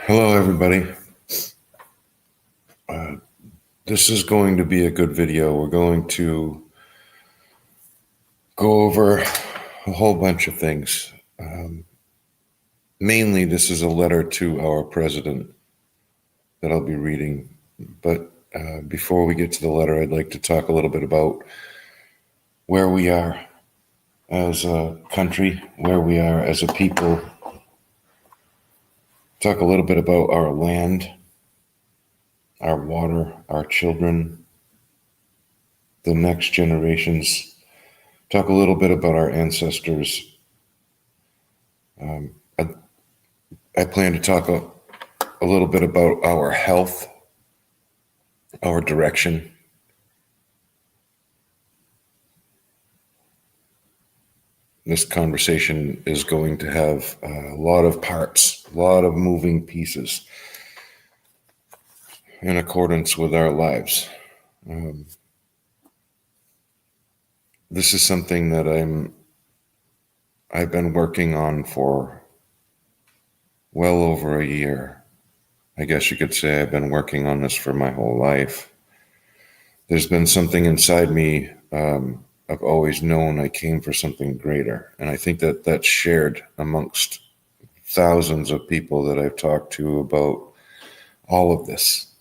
Hello, everybody. Uh, this is going to be a good video. We're going to go over a whole bunch of things. Mainly, this is a letter to our president that I'll be reading. But before we get to the letter, I'd like to talk a little bit about where we are as a country, where we are as a people. Talk a little bit about our land, our water, our children, the next generations. Talk a little bit about our ancestors. I plan to talk a little bit about our health, our direction. This conversation is going to have a lot of parts, a lot of moving pieces in accordance with our lives. This is something that I've been working on for well over a year. I guess you could say I've been working on this for my whole life. There's been something inside me. I've always known I came for something greater. And I think that that's shared amongst thousands of people that I've talked to about all of this.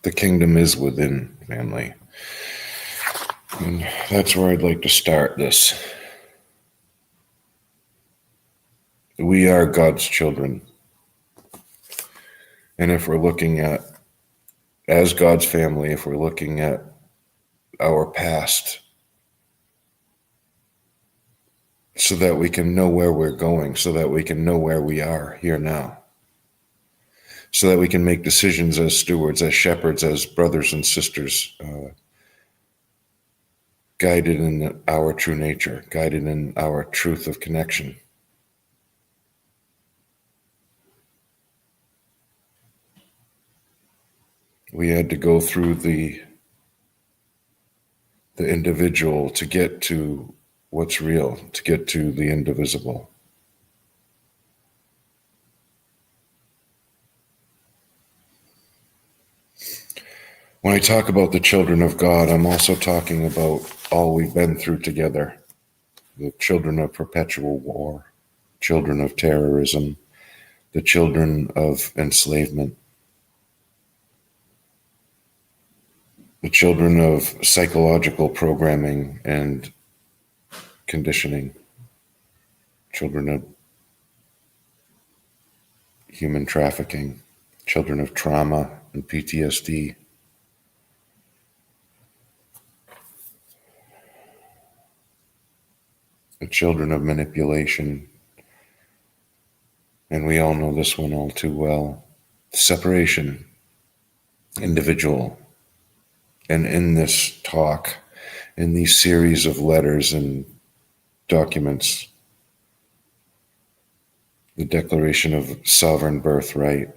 The kingdom is within, family. And that's where I'd like to start this. We are God's children. And if we're looking at, as God's family, if we're looking at our past, so that we can know where we're going, so that we can know where we are here now, so that we can make decisions as stewards, as shepherds, as brothers and sisters, guided in our true nature, guided in our truth of connection. We had to go through the individual to get to what's real, to get to the indivisible. When I talk about the children of God, I'm also talking about all we've been through together. The children of perpetual war, children of terrorism, the children of enslavement, the children of psychological programming and conditioning, children of human trafficking, children of trauma and PTSD. The children of manipulation, and we all know this one all too well. Separation, individual. And in this talk, in these series of letters and documents, the Declaration of Sovereign Birthright,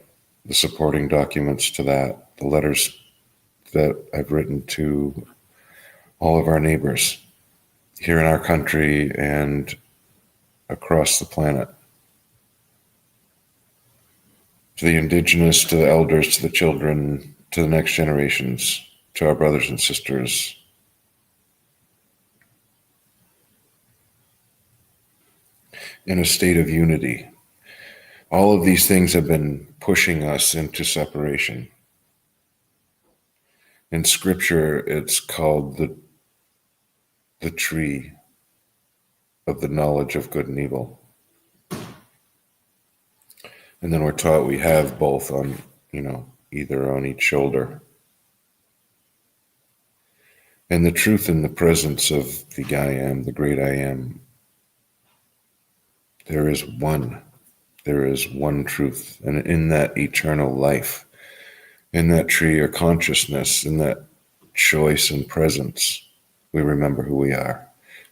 the supporting documents to that, the letters that I've written to all of our neighbors here in our country and across the planet, to the indigenous, to the elders, to the children, to the next generations, to our brothers and sisters. In a state of unity. All of these things have been pushing us into separation. In scripture, it's called the tree of the knowledge of good and evil. And then we're taught we have both on, either on each shoulder. And the truth in the presence of the I am, the great I am, there is one. There is one truth. And in that eternal life, in that tree or consciousness, in that choice and presence, we remember who we are.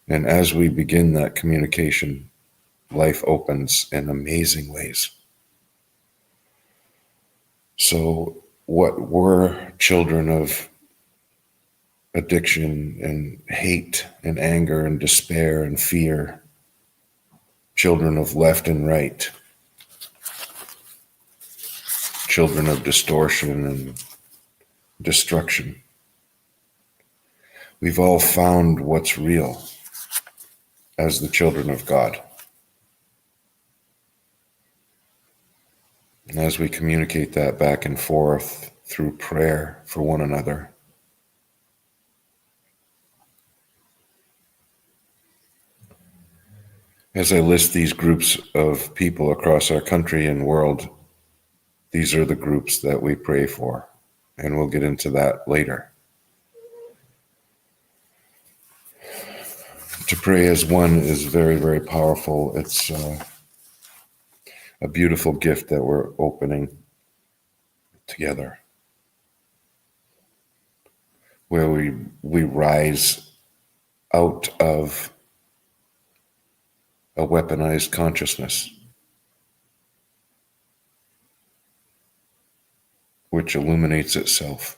And as we begin that communication, life opens in amazing ways. So what were children of addiction and hate and anger and despair and fear, children of left and right, children of distortion and destruction. We've all found what's real as the children of God. And as we communicate that back and forth through prayer for one another, as I list these groups of people across our country and world, these are the groups that we pray for, and we'll get into that later. To pray as one is very, very powerful. It's a beautiful gift that we're opening together, where we rise out of a weaponized consciousness, which illuminates itself.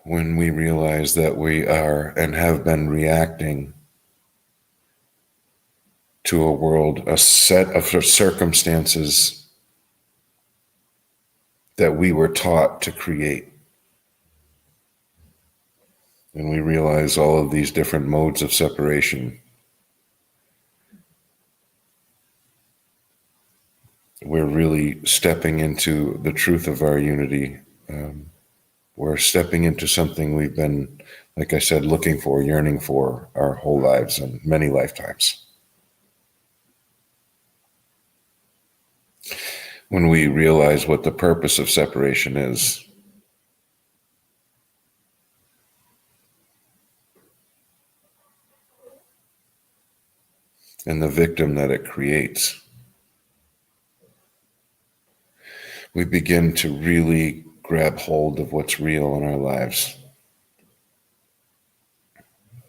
When we realize that we are and have been reacting to a world, a set of circumstances that we were taught to create. And we realize all of these different modes of separation. We're really stepping into the truth of our unity. We're stepping into something we've been, like I said, looking for, yearning for our whole lives and many lifetimes. When we realize what the purpose of separation is, and the victim that it creates, we begin to really grab hold of what's real in our lives.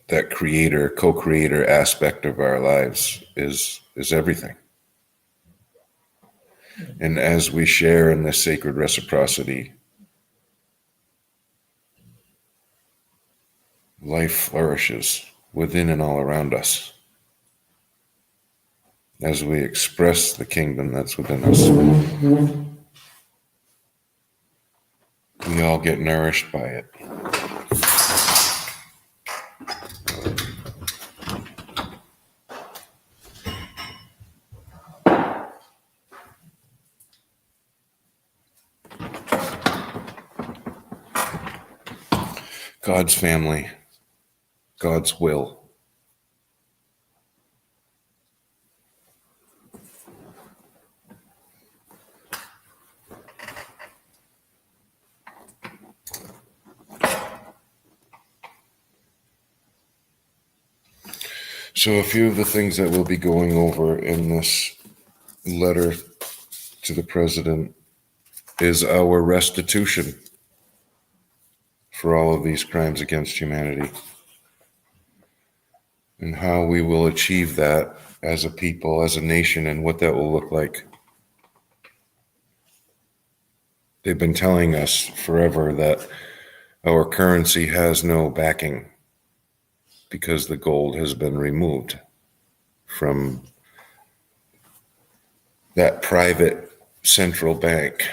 That creator, co-creator aspect of our lives is everything. And as we share in this sacred reciprocity, life flourishes within and all around us. As we express the kingdom that's within us, we all get nourished by it. God's family, God's will. So a few of the things that we'll be going over in this letter to the president is our restitution for all of these crimes against humanity, and how we will achieve that as a people, as a nation, and what that will look like. They've been telling us forever that our currency has no backing because the gold has been removed from that private central bank,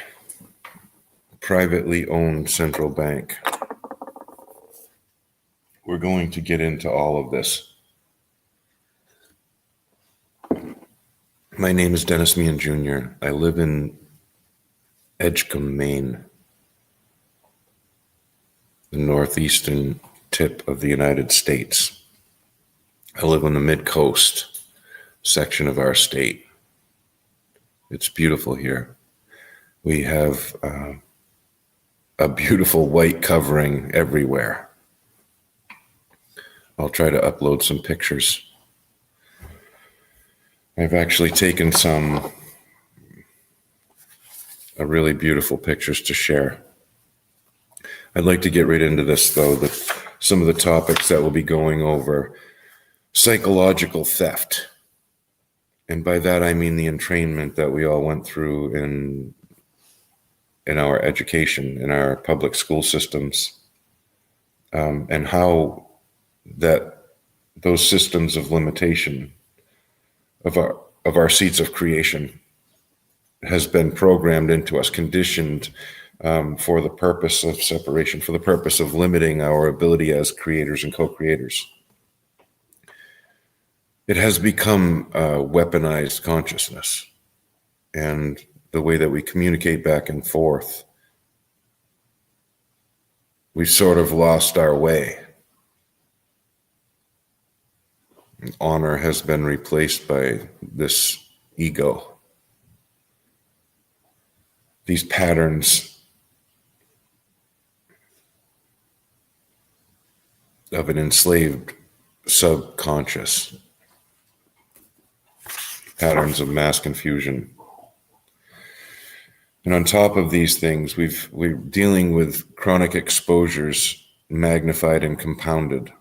privately owned central bank. We're going to get into all of this. My name is Dennis Meehan Jr. I live in Edgecombe, Maine, the northeastern tip of the United States. I live on the mid-coast section of our state. It's beautiful here. We have a beautiful white covering everywhere. I'll try to upload some pictures. I've actually taken some really beautiful pictures to share. I'd like to get right into this, though, some of the topics that we'll be going over. Psychological theft. And by that, I mean the entrainment that we all went through in our education, in our public school systems, and how that those systems of limitation of our seats of creation has been programmed into us, conditioned for the purpose of separation, for the purpose of limiting our ability as creators and co-creators. It has become a weaponized consciousness, and the way that we communicate back and forth, we've sort of lost our way. Honor has been replaced by this ego. These patterns of an enslaved subconscious, patterns of mass confusion. And on top of these things, we're dealing with chronic exposures magnified and compounded,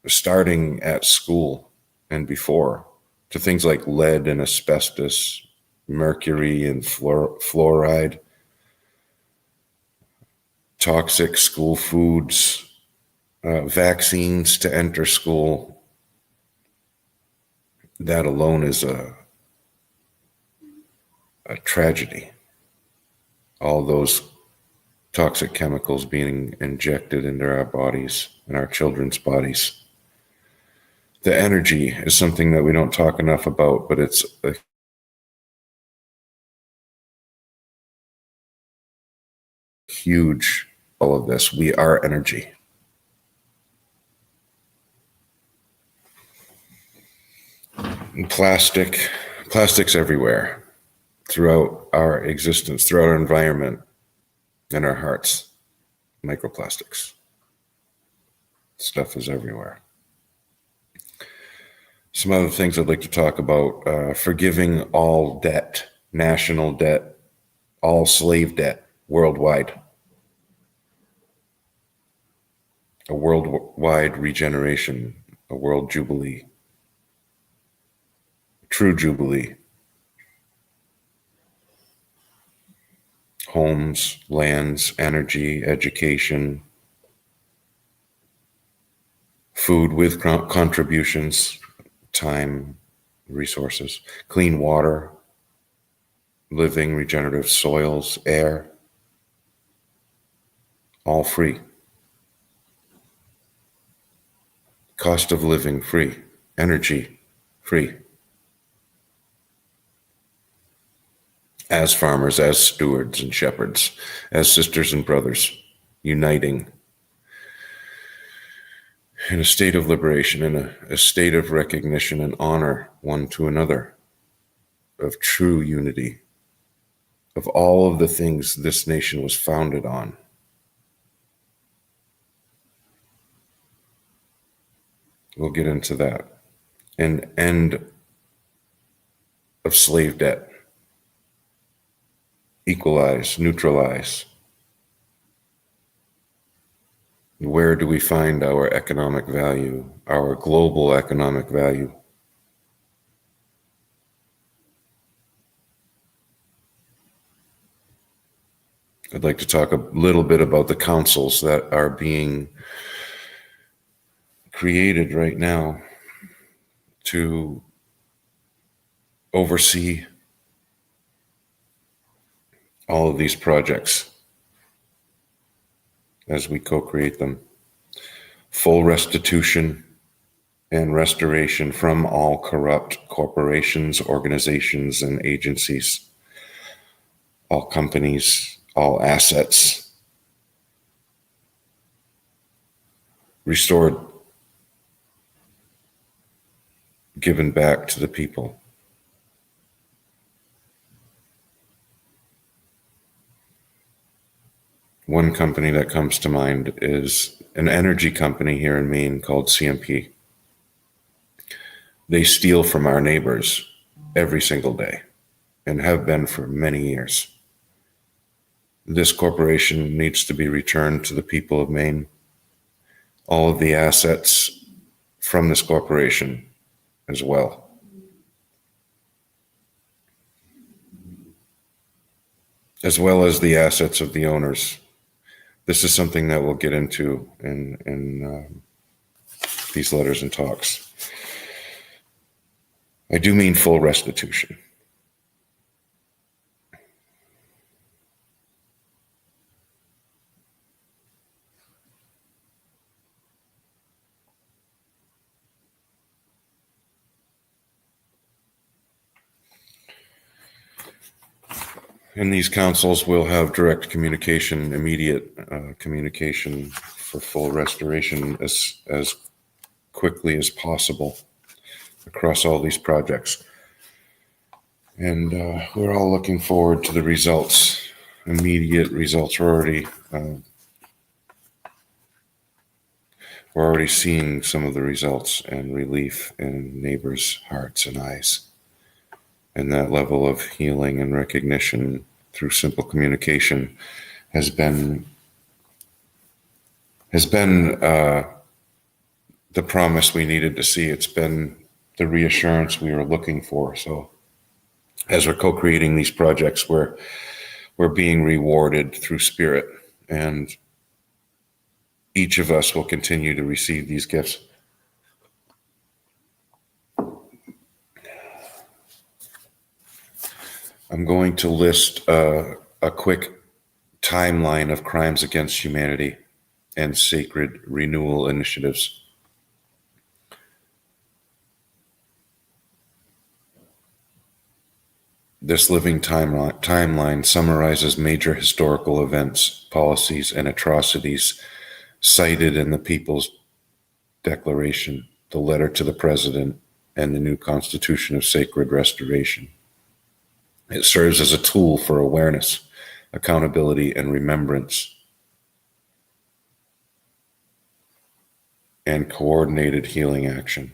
starting at school and before, to things like lead and asbestos, mercury and fluoride, toxic school foods, vaccines to enter school. That alone is a tragedy. All those toxic chemicals being injected into our bodies and our children's bodies. The energy is something that we don't talk enough about, but it's a huge, all of this. We are energy. And plastics everywhere, throughout our existence, throughout our environment, and our hearts. Microplastics. Stuff is everywhere. Some other things I'd like to talk about: forgiving all debt, national debt, all slave debt worldwide. A worldwide regeneration, a world jubilee, true jubilee. Homes, lands, energy, education, food with contributions, time, resources, clean water, living, regenerative soils, air, all free. Cost of living free, energy free. As farmers, as stewards and shepherds, as sisters and brothers, uniting in a state of liberation, in a state of recognition and honor one to another, of true unity, of all of the things this nation was founded on. We'll get into that. An end of slave debt. Equalize, neutralize. Where do we find our economic value, our global economic value? I'd like to talk a little bit about the councils that are being created right now to oversee all of these projects as we co-create them. Full restitution and restoration from all corrupt corporations, organizations, and agencies, all companies, all assets, restored, given back to the people. One company that comes to mind is an energy company here in Maine called CMP. They steal from our neighbors every single day and have been for many years. This corporation needs to be returned to the people of Maine. All of the assets from this corporation as well. as well as the assets of the owners. This is something that we'll get into in these letters and talks. I do mean full restitution. And these councils will have direct communication, immediate communication for full restoration as quickly as possible across all these projects. And we're all looking forward to the results. Immediate results. We're already seeing some of the results and relief in neighbors' hearts and eyes. And that level of healing and recognition through simple communication has been the promise we needed to see. It's been the reassurance we were looking for. So as we're co-creating these projects, we're being rewarded through spirit, and each of us will continue to receive these gifts. I'm going to list a quick timeline of crimes against humanity and sacred renewal initiatives. This living timeline summarizes major historical events, policies, and atrocities cited in the People's Declaration, the letter to the President, and the new Constitution of Sacred Restoration. It serves as a tool for awareness, accountability, and remembrance, and coordinated healing action.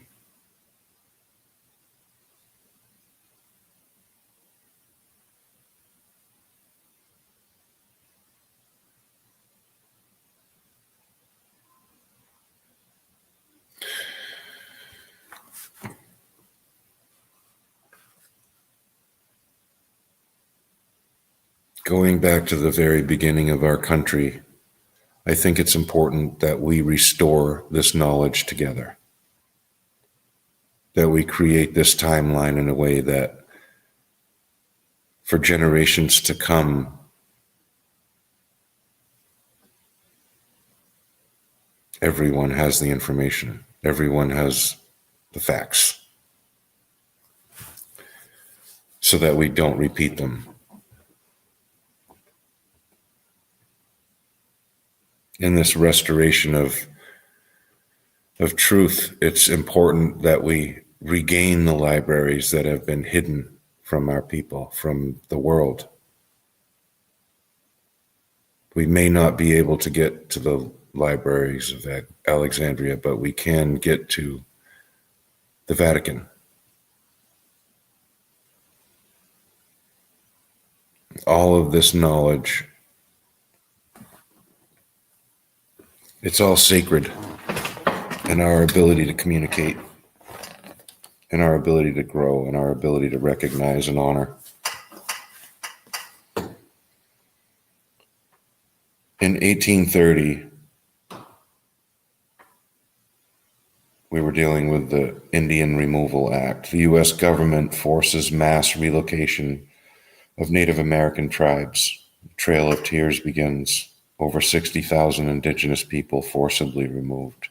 Going back to the very beginning of our country, I think it's important that we restore this knowledge together, that we create this timeline in a way that for generations to come, everyone has the information, everyone has the facts, so that we don't repeat them. In this restoration of truth, it's important that we regain the libraries that have been hidden from our people, from the world. We may not be able to get to the libraries of Alexandria, but we can get to the Vatican. All of this knowledge, it's all sacred in our ability to communicate, in our ability to grow, in our ability to recognize and honor. In 1830, we were dealing with the Indian Removal Act. The U.S. government forces mass relocation of Native American tribes. The Trail of Tears begins. Over 60,000 indigenous people forcibly removed.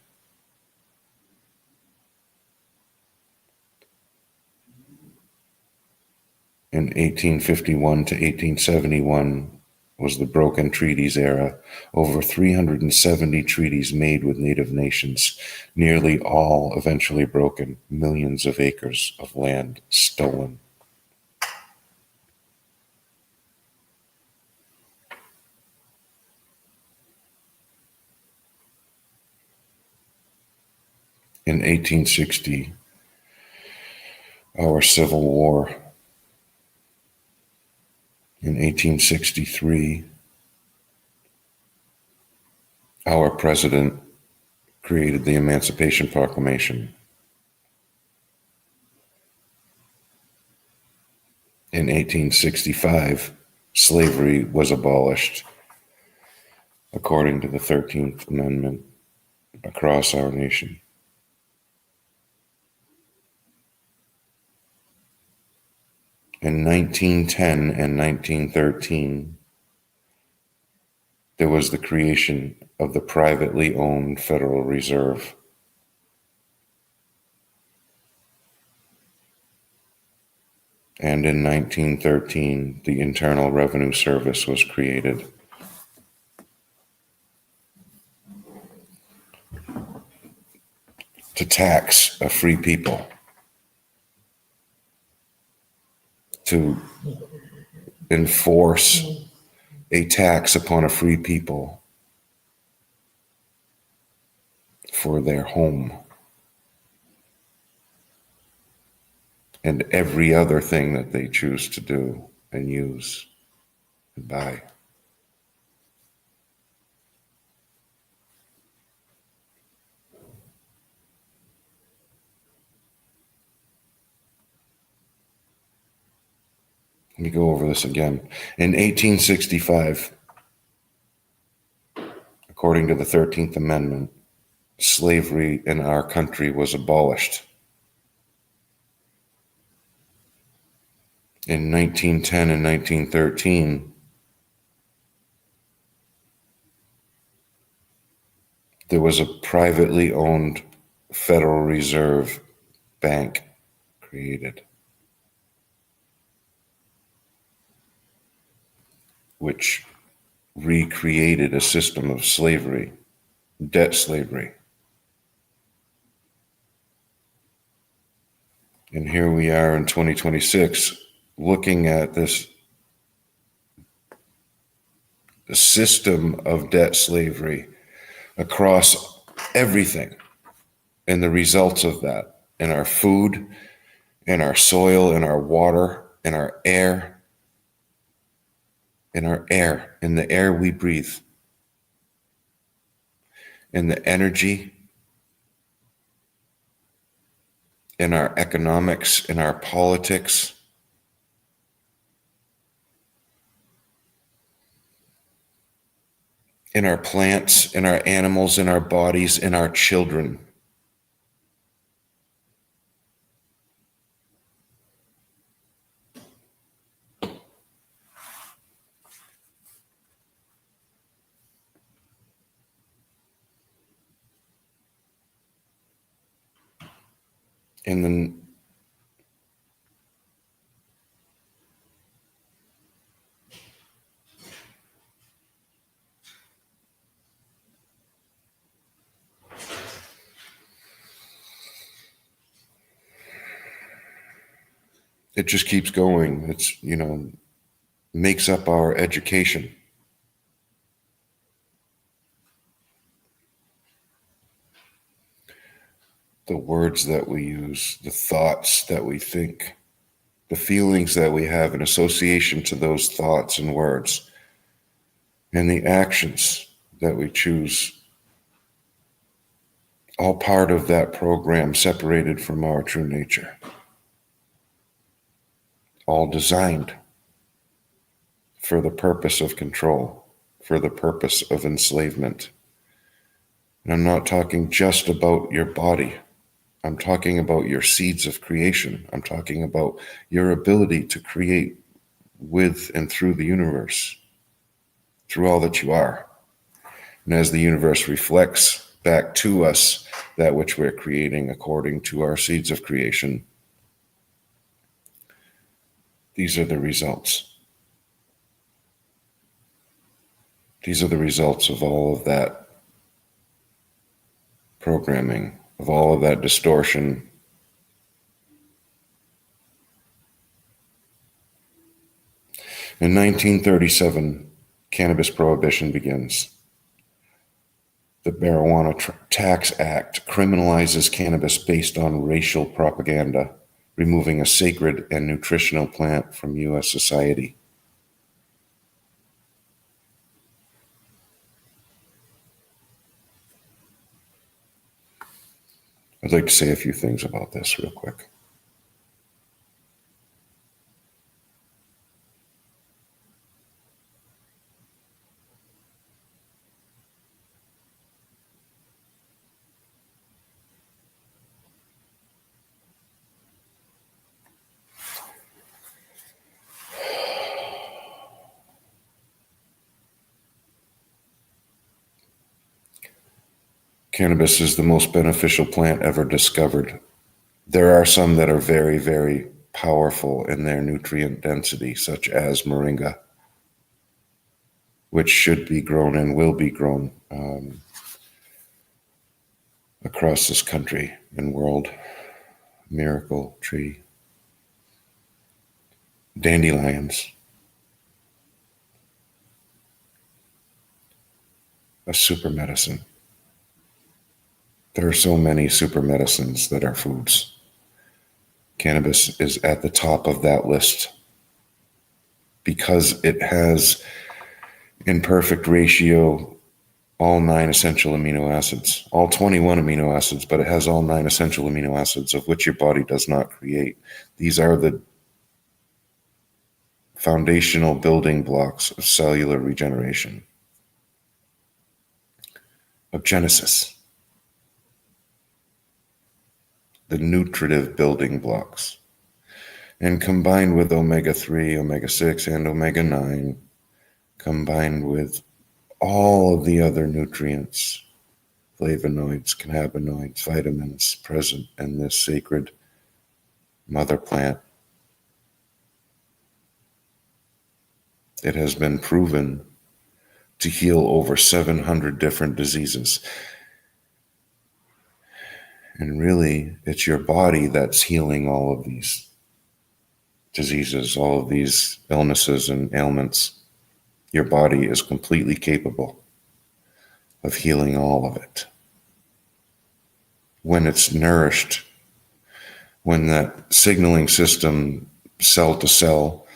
In 1851 to 1871 was the broken treaties era. Over 370 treaties made with Native nations, nearly all eventually broken, millions of acres of land stolen. In 1860, our Civil War. In 1863, our president created the Emancipation Proclamation. In 1865, slavery was abolished according to the 13th Amendment across our nation. In 1910 and 1913, there was the creation of the privately owned Federal Reserve. And in 1913, the Internal Revenue Service was created. To tax a free people, to enforce a tax upon a free people for their home and every other thing that they choose to do and use and buy. Let me go over this again. In 1865, according to the 13th Amendment, slavery in our country was abolished. In 1910 and 1913, there was a privately owned Federal Reserve Bank created, which recreated a system of slavery, debt slavery. And here we are in 2026 looking at this system of debt slavery across everything and the results of that in our food, in our soil, in our water, in our air, in the air we breathe, in the energy, in our economics, in our politics, in our plants, in our animals, in our bodies, in our children. And then it just keeps going. It's, makes up our education. The words that we use, the thoughts that we think, the feelings that we have in association to those thoughts and words, and the actions that we choose, all part of that program separated from our true nature, all designed for the purpose of control, for the purpose of enslavement. And I'm not talking just about your body. I'm talking about your seeds of creation. I'm talking about your ability to create with and through the universe, through all that you are. And as the universe reflects back to us that which we're creating according to our seeds of creation, these are the results. These are the results of all of that programming, of all of that distortion. In 1937, cannabis prohibition begins. The Marijuana Tax Act criminalizes cannabis based on racial propaganda, removing a sacred and nutritional plant from U.S. society. I'd like to say a few things about this real quick. Cannabis is the most beneficial plant ever discovered. There are some that are very, very powerful in their nutrient density, such as moringa, which should be grown and will be grown across this country and world. Miracle tree. Dandelions. A super medicine. There are so many super medicines that are foods. Cannabis is at the top of that list because it has, in perfect ratio, all 9 essential amino acids, all 21 amino acids, but it has all 9 essential amino acids of which your body does not create. These are the foundational building blocks of cellular regeneration, of genesis, the nutritive building blocks. And combined with omega-3, omega-6, and omega-9, combined with all of the other nutrients, flavonoids, cannabinoids, vitamins present in this sacred mother plant, it has been proven to heal over 700 different diseases. And really, it's your body that's healing all of these diseases, all of these illnesses and ailments. Your body is completely capable of healing all of it. When it's nourished, when that signaling system, cell to cell,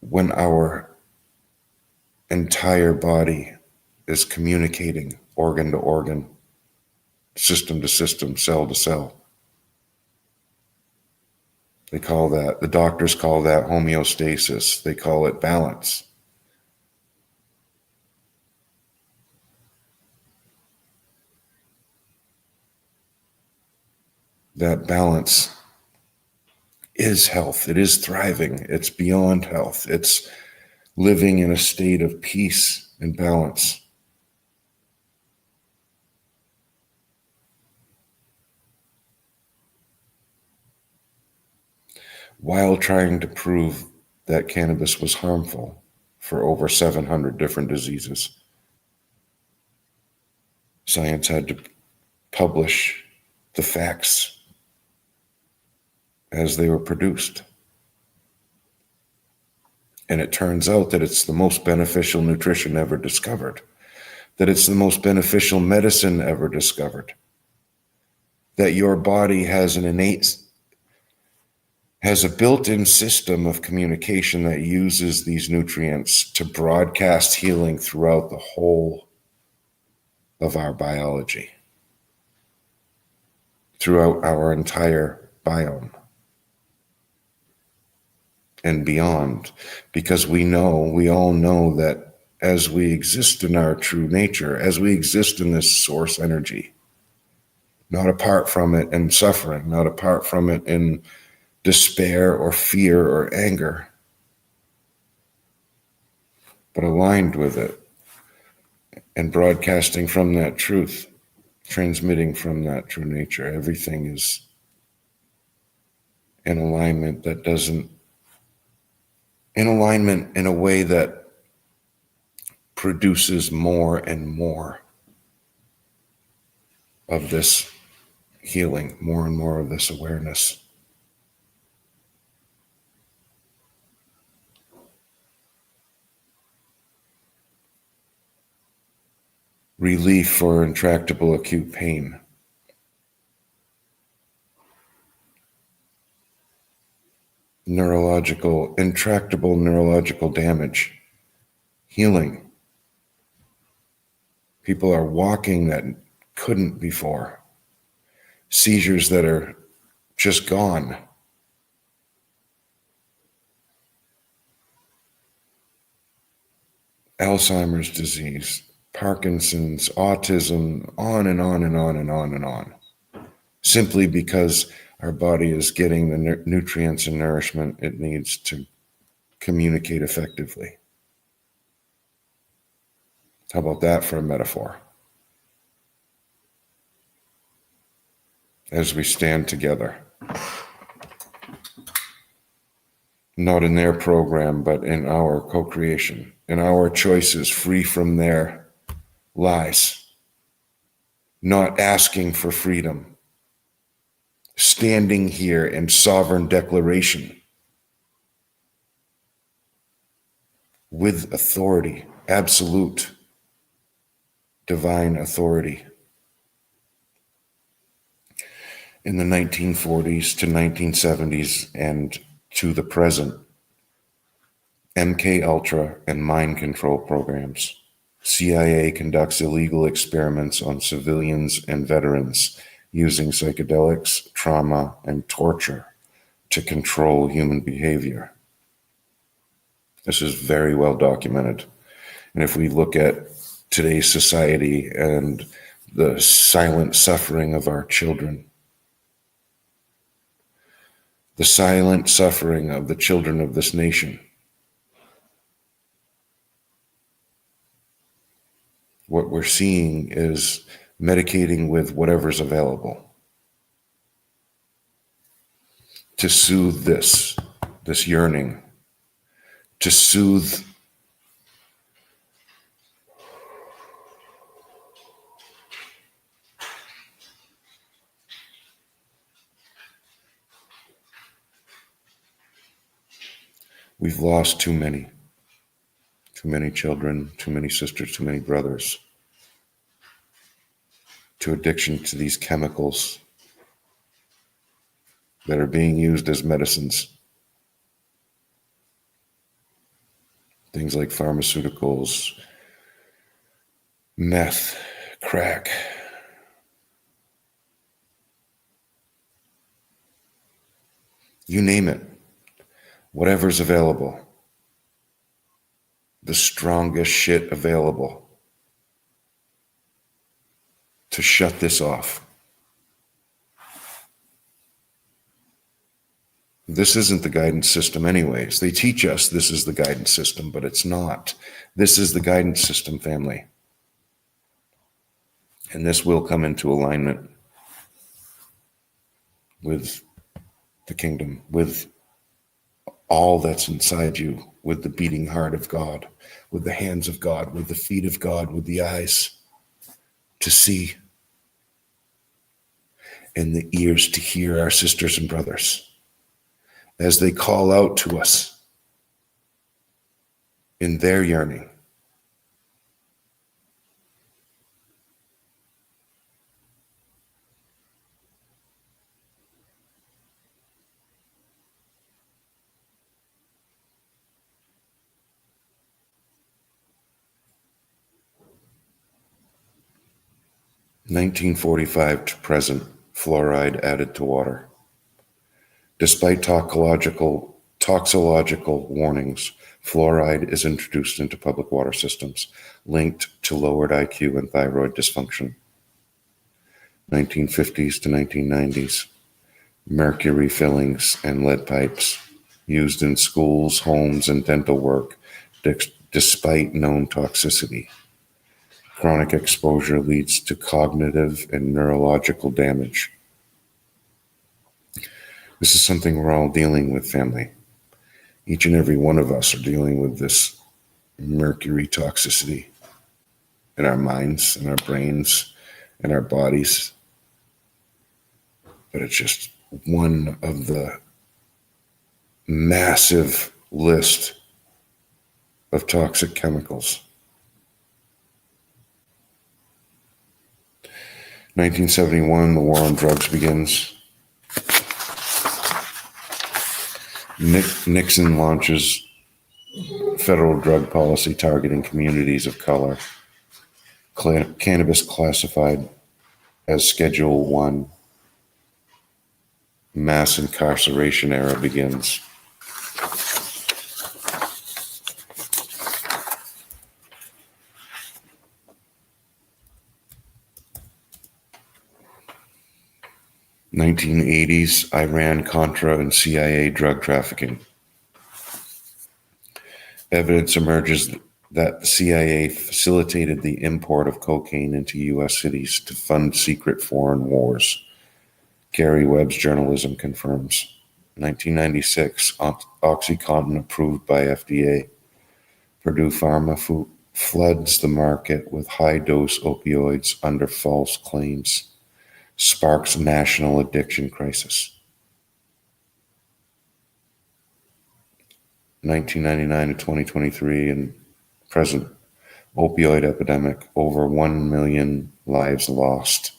when our entire body is communicating organ to organ, system to system, cell to cell. They call that, the doctors call that homeostasis. They call it balance. That balance is health. It is thriving. It's beyond health. It's living in a state of peace and balance. While trying to prove that cannabis was harmful for over 700 different diseases. Science had to publish the facts as they were produced. And it turns out that it's the most beneficial nutrition ever discovered, that it's the most beneficial medicine ever discovered, that your body has a built-in system of communication that uses these nutrients to broadcast healing throughout the whole of our biology, throughout our entire biome and beyond, because we all know that as we exist in our true nature, as we exist in this source energy, not apart from it in suffering, not apart from it in despair or fear or anger, but aligned with it and broadcasting from that truth, transmitting from that true nature. Everything is in alignment in alignment in a way that produces more and more of this healing, more and more of this awareness. Relief for intractable acute pain. Intractable neurological damage. Healing. People are walking that couldn't before. Seizures that are just gone. Alzheimer's disease, Parkinson's, autism, on and on and on and on and on. Simply because our body is getting the nutrients and nourishment it needs to communicate effectively. How about that for a metaphor? as we stand together. Not in their program, but in our co-creation, in our choices, free from their lies. Not asking for freedom. Standing here in sovereign declaration with authority, absolute divine authority. In the 1940s to 1970s and to the present, MK Ultra and mind control programs. CIA conducts illegal experiments on civilians and veterans using psychedelics, trauma, and torture to control human behavior. This is very well documented. And if we look at today's society and the silent suffering of our children, the silent suffering of the children of this nation, what we're seeing is medicating with whatever's available to soothe this yearning, to soothe we've lost too many children, too many sisters, too many brothers to addiction to these chemicals that are being used as medicines. Things like pharmaceuticals, meth, crack. You name it, whatever's available. The strongest shit available to shut this off. This isn't the guidance system anyways. They teach us this is the guidance system, but it's not. This is the guidance system, family. And this will come into alignment with the kingdom, with all that's inside you, with the beating heart of God, with the hands of God, with the feet of God, with the eyes to see and the ears to hear our sisters and brothers as they call out to us in their yearning. (1945) to present, fluoride added to water. Despite toxicological warnings, fluoride is introduced into public water systems, linked to lowered IQ and thyroid dysfunction. 1950s to 1990s, mercury fillings and lead pipes used in schools, homes, and dental work, despite known toxicity. Chronic exposure leads to cognitive and neurological damage. This is something we're all dealing with, family. Each and every one of us are dealing with this mercury toxicity in our minds, in our brains, in our bodies. But it's just one of the massive list of toxic chemicals. 1971, the war on drugs begins. Nixon launches federal drug policy targeting communities of color. Cannabis classified as Schedule 1. Mass incarceration era begins. (1980s) Iran, Contra, and CIA drug trafficking. Evidence emerges that the CIA facilitated the import of cocaine into U.S. cities to fund secret foreign wars. Gary Webb's journalism confirms. 1996, OxyContin approved by FDA. Purdue Pharma floods the market with high-dose opioids under false claims. Sparks national addiction crisis. 1999 to 2023 and present opioid epidemic, over 1 million lives lost.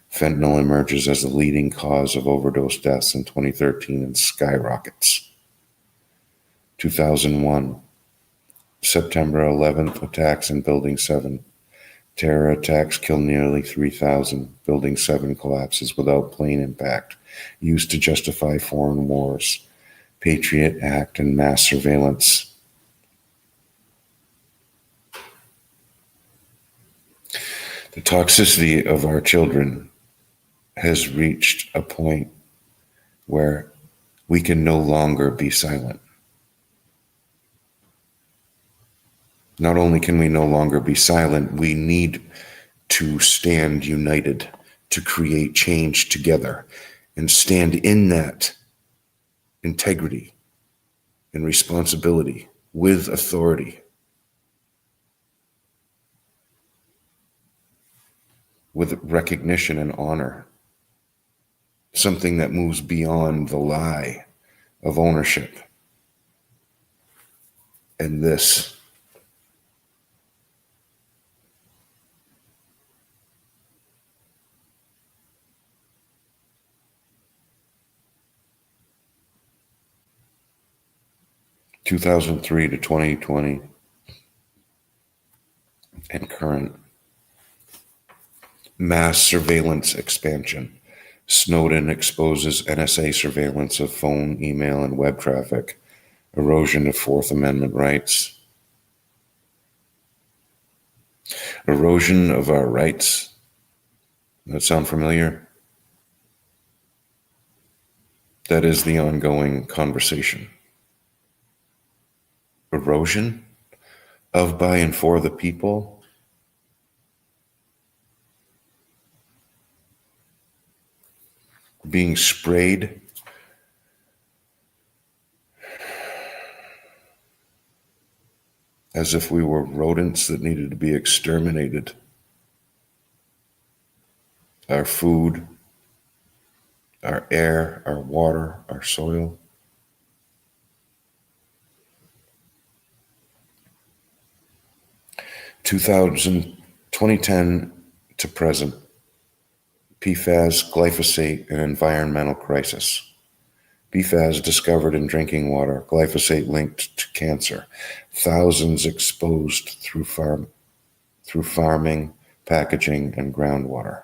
Fentanyl emerges as the leading cause of overdose deaths in 2013 and skyrockets. 2001, September 11th, attacks in Building 7. Terror attacks kill nearly 3,000. Building 7 collapses without plane impact, used to justify foreign wars. Patriot Act and mass surveillance. The toxicity of our children has reached a point where we can no longer be silent. Not only can we no longer be silent, we need to stand united to create change together and stand in that integrity and responsibility with authority, with recognition and honor, something that moves beyond the lie of ownership and this. (2003 to 2020) and current. Mass surveillance expansion. Snowden exposes NSA surveillance of phone, email, and web traffic. Erosion of Fourth Amendment rights. Erosion of our rights. Does that sound familiar? That is the ongoing conversation. Erosion of, by, and for the people. Being sprayed as if we were rodents that needed to be exterminated. Our food, our air, our water, our soil. (2010 to present), PFAS, glyphosate, and environmental crisis. PFAS discovered in drinking water, glyphosate linked to cancer, thousands exposed through farming, packaging, and groundwater.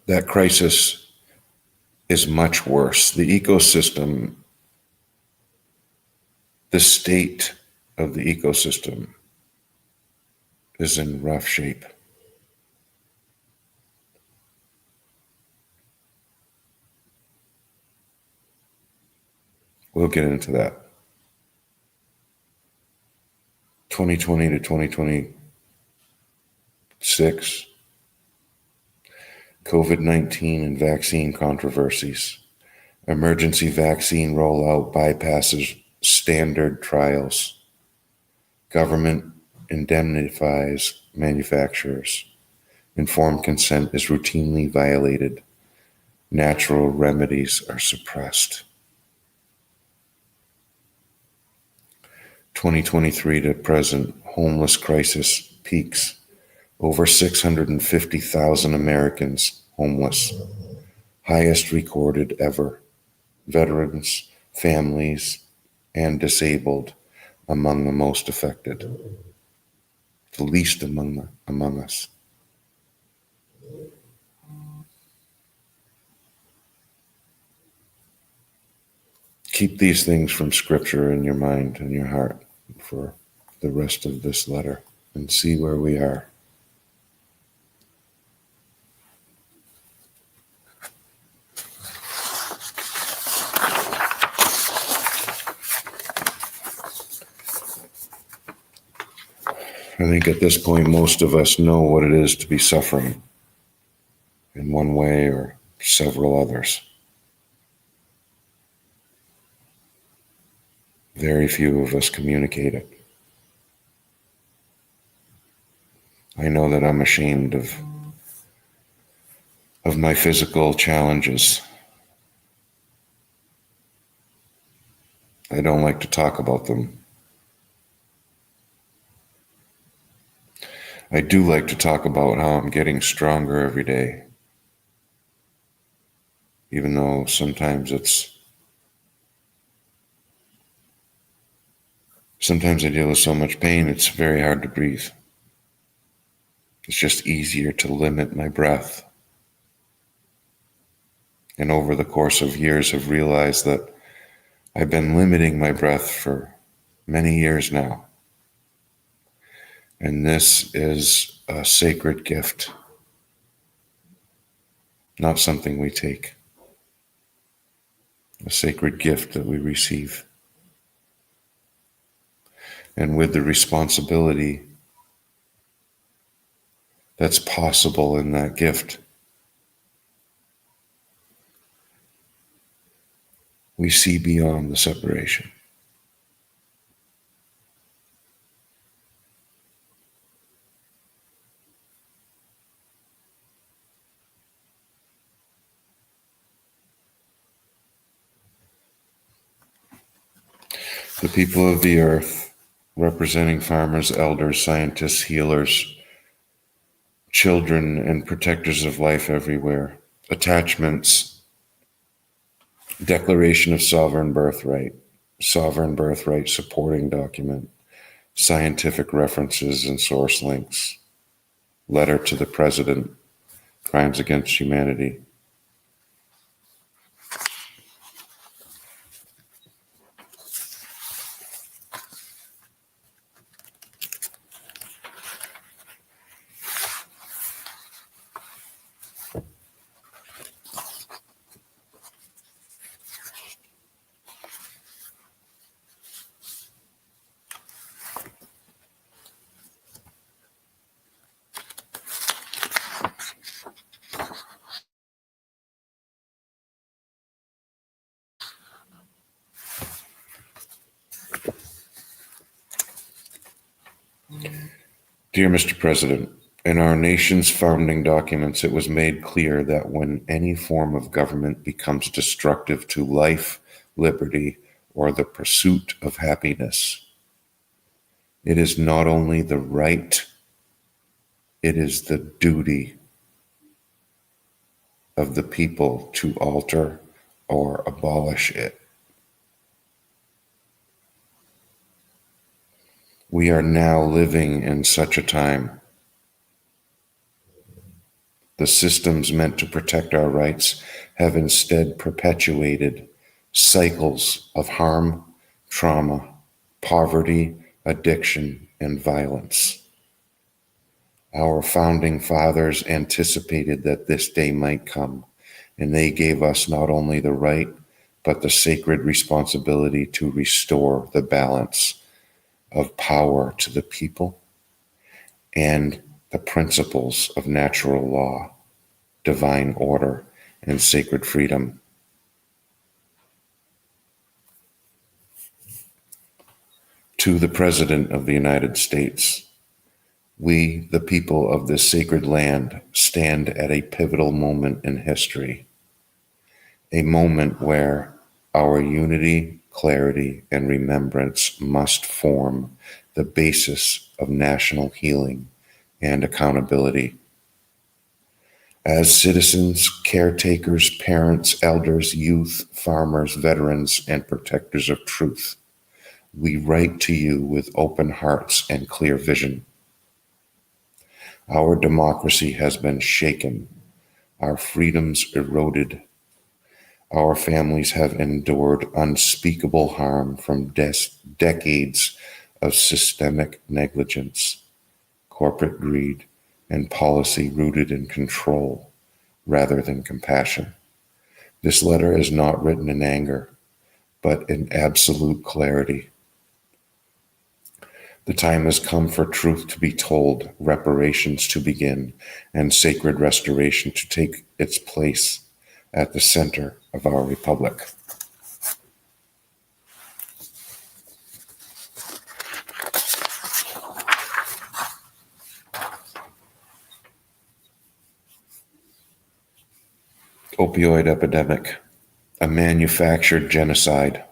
That crisis is much worse. The ecosystem, the state of the ecosystem is in rough shape. We'll get into that. 2020 to 2026. COVID-19 and vaccine controversies. Emergency vaccine rollout bypasses standard trials. Government indemnifies manufacturers. Informed consent is routinely violated. Natural remedies are suppressed. 2023 to present, homeless crisis peaks. Over 650,000 Americans homeless, highest recorded ever. Veterans, families, and disabled among the most affected, the least among us. Keep these things from Scripture in your mind and your heart for the rest of this letter and see where we are. I think at this point, most of us know what it is to be suffering in one way or several others. Very few of us communicate it. I know that I'm ashamed of my physical challenges. I don't like to talk about them. I do like to talk about how I'm getting stronger every day, even though sometimes I deal with so much pain, it's very hard to breathe. It's just easier to limit my breath. And over the course of years, I've realized that I've been limiting my breath for many years now. And this is a sacred gift, not something we take. A sacred gift that we receive. And with the responsibility that's possible in that gift, we see beyond the separation. The people of the earth, representing farmers, elders, scientists, healers, children, and protectors of life everywhere. Attachments, Declaration of Sovereign Birthright supporting document, scientific references and source links, letter to the President, crimes against humanity. Dear Mr. President, in our nation's founding documents, it was made clear that when any form of government becomes destructive to life, liberty, or the pursuit of happiness, it is not only the right, it is the duty of the people to alter or abolish it. We are now living in such a time. The systems meant to protect our rights have instead perpetuated cycles of harm, trauma, poverty, addiction, and violence. Our founding fathers anticipated that this day might come, and they gave us not only the right, but the sacred responsibility to restore the balance of power to the people and the principles of natural law, divine order, and sacred freedom. To the President of the United States, we, the people of this sacred land, stand at a pivotal moment in history, a moment where our unity, clarity, and remembrance must form the basis of national healing and accountability. As citizens, caretakers, parents, elders, youth, farmers, veterans, and protectors of truth, we write to you with open hearts and clear vision. Our democracy has been shaken, our freedoms eroded, our families have endured unspeakable harm from decades of systemic negligence, corporate greed, and policy rooted in control rather than compassion. This letter is not written in anger, but in absolute clarity. The time has come for truth to be told, reparations to begin, and sacred restoration to take its place at the center of our republic. Opioid epidemic, a manufactured genocide.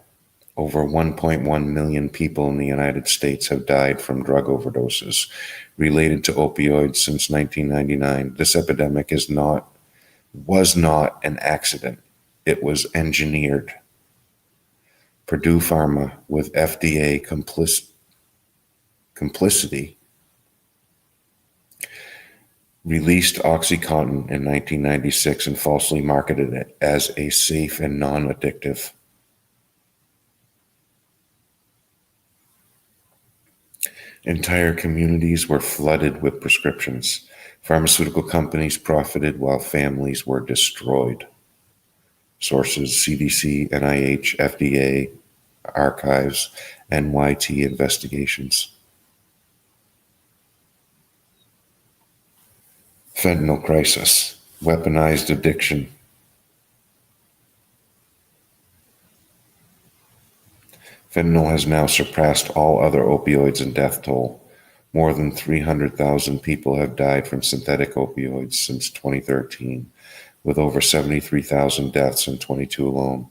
Over 1.1 million people in the United States have died from drug overdoses related to opioids since 1999. This epidemic was not an accident. It was engineered. Purdue Pharma, with FDA complicity, released OxyContin in 1996 and falsely marketed it as a safe and non-addictive. Entire communities were flooded with prescriptions. Pharmaceutical companies profited while families were destroyed. Sources: CDC, NIH, FDA, archives, NYT investigations. Fentanyl crisis, weaponized addiction. Fentanyl has now surpassed all other opioids in death toll. More than 300,000 people have died from synthetic opioids since 2013, with over 73,000 deaths in 2022 alone.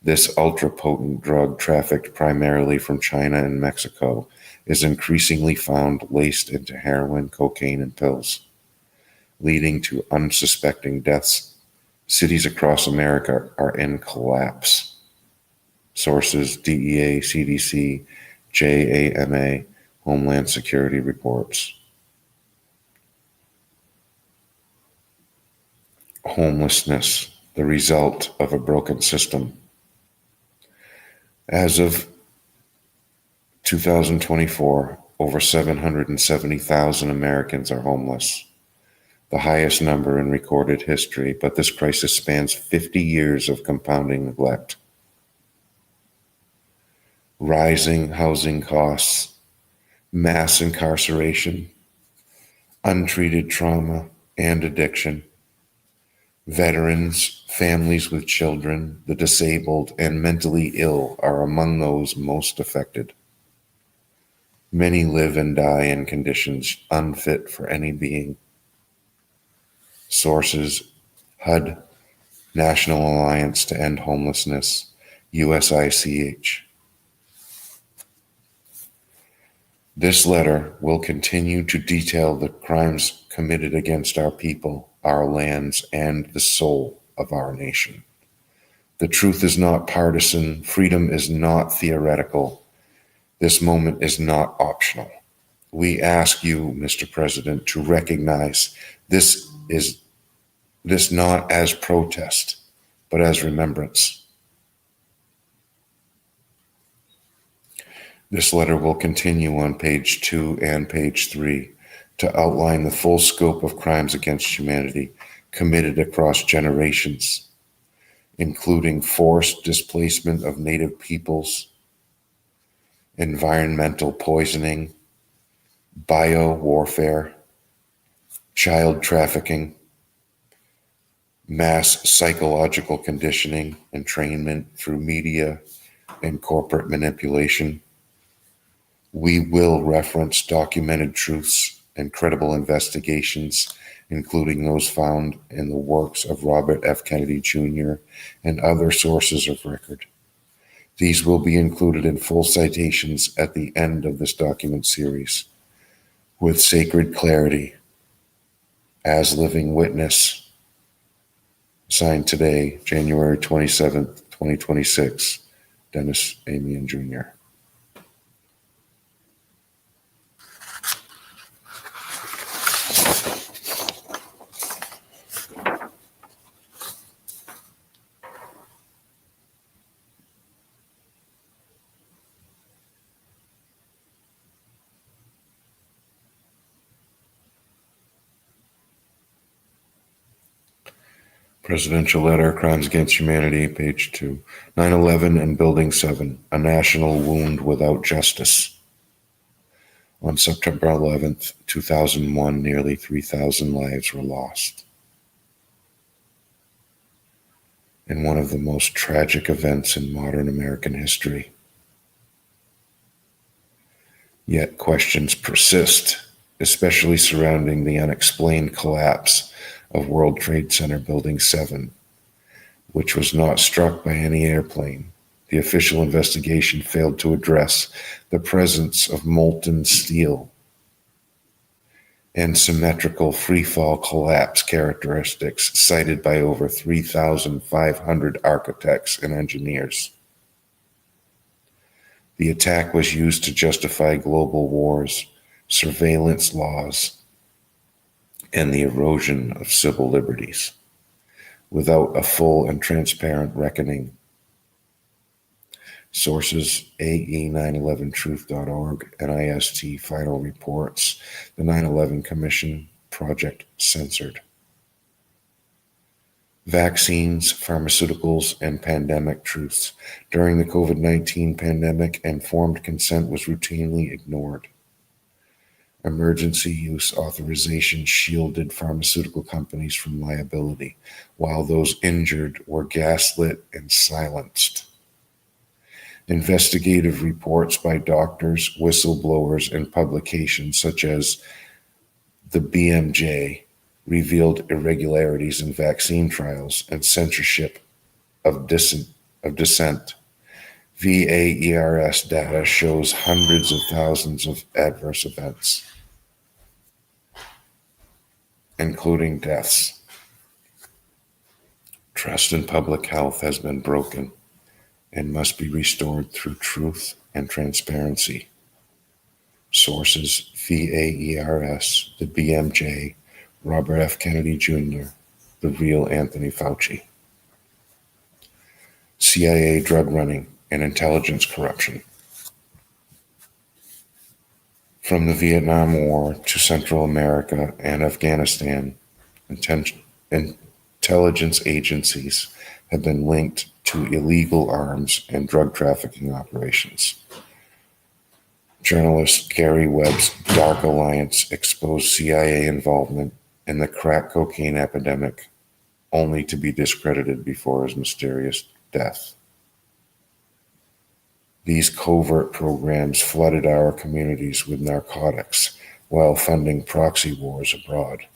This ultra-potent drug, trafficked primarily from China and Mexico, is increasingly found laced into heroin, cocaine, and pills, leading to unsuspecting deaths. Cities across America are in collapse. Sources: DEA, CDC, JAMA, Homeland Security reports. Homelessness, the result of a broken system. As of 2024, over 770,000 Americans are homeless, the highest number in recorded history, but this crisis spans 50 years of compounding neglect. Rising housing costs, mass incarceration, untreated trauma and addiction, veterans, families with children, the disabled, and mentally ill are among those most affected. Many live and die in conditions unfit for any being. Sources: HUD, National Alliance to End Homelessness, USICH. This letter will continue to detail the crimes committed against our people, our lands, and the soul of our nation. The truth is not partisan. Freedom is not theoretical. This moment is not optional. We ask you, Mr. President, to recognize this not as protest, but as remembrance. This letter will continue on page 2 and page 3 to outline the full scope of crimes against humanity committed across generations, including forced displacement of native peoples, environmental poisoning, bio-warfare, child trafficking, mass psychological conditioning, entrainment through media and corporate manipulation. We will reference documented truths and credible investigations, including those found in the works of Robert F. Kennedy Jr. and other sources of record. These will be included in full citations at the end of this document series. With sacred clarity, as living witness, signed today, January 27th, 2026, Dennis Amian Jr. Presidential Letter, Crimes Against Humanity, page 2. 9/11 and Building 7, a national wound without justice. On September 11th, 2001, nearly 3,000 lives were lost in one of the most tragic events in modern American history. Yet questions persist, especially surrounding the unexplained collapse of World Trade Center Building 7, which was not struck by any airplane. The official investigation failed to address the presence of molten steel and symmetrical freefall collapse characteristics cited by over 3,500 architects and engineers. The attack was used to justify global wars, surveillance laws, and the erosion of civil liberties, without a full and transparent reckoning. Sources: AE911truth.org, NIST Final Reports, the 9/11 Commission, Project Censored. Vaccines, pharmaceuticals, and pandemic truths. During the COVID-19 pandemic, informed consent was routinely ignored. Emergency use authorization shielded pharmaceutical companies from liability, while those injured were gaslit and silenced. Investigative reports by doctors, whistleblowers, and publications such as the BMJ revealed irregularities in vaccine trials and censorship of dissent. VAERS data shows hundreds of thousands of adverse events, including deaths. Trust in public health has been broken and must be restored through truth and transparency. Sources: VAERS, the BMJ, Robert F. Kennedy Jr., the real Anthony Fauci. CIA drug running and intelligence corruption. From the Vietnam War to Central America and Afghanistan, intelligence agencies have been linked to illegal arms and drug trafficking operations. Journalist Gary Webb's Dark Alliance exposed CIA involvement in the crack cocaine epidemic, only to be discredited before his mysterious death. These covert programs flooded our communities with narcotics while funding proxy wars abroad.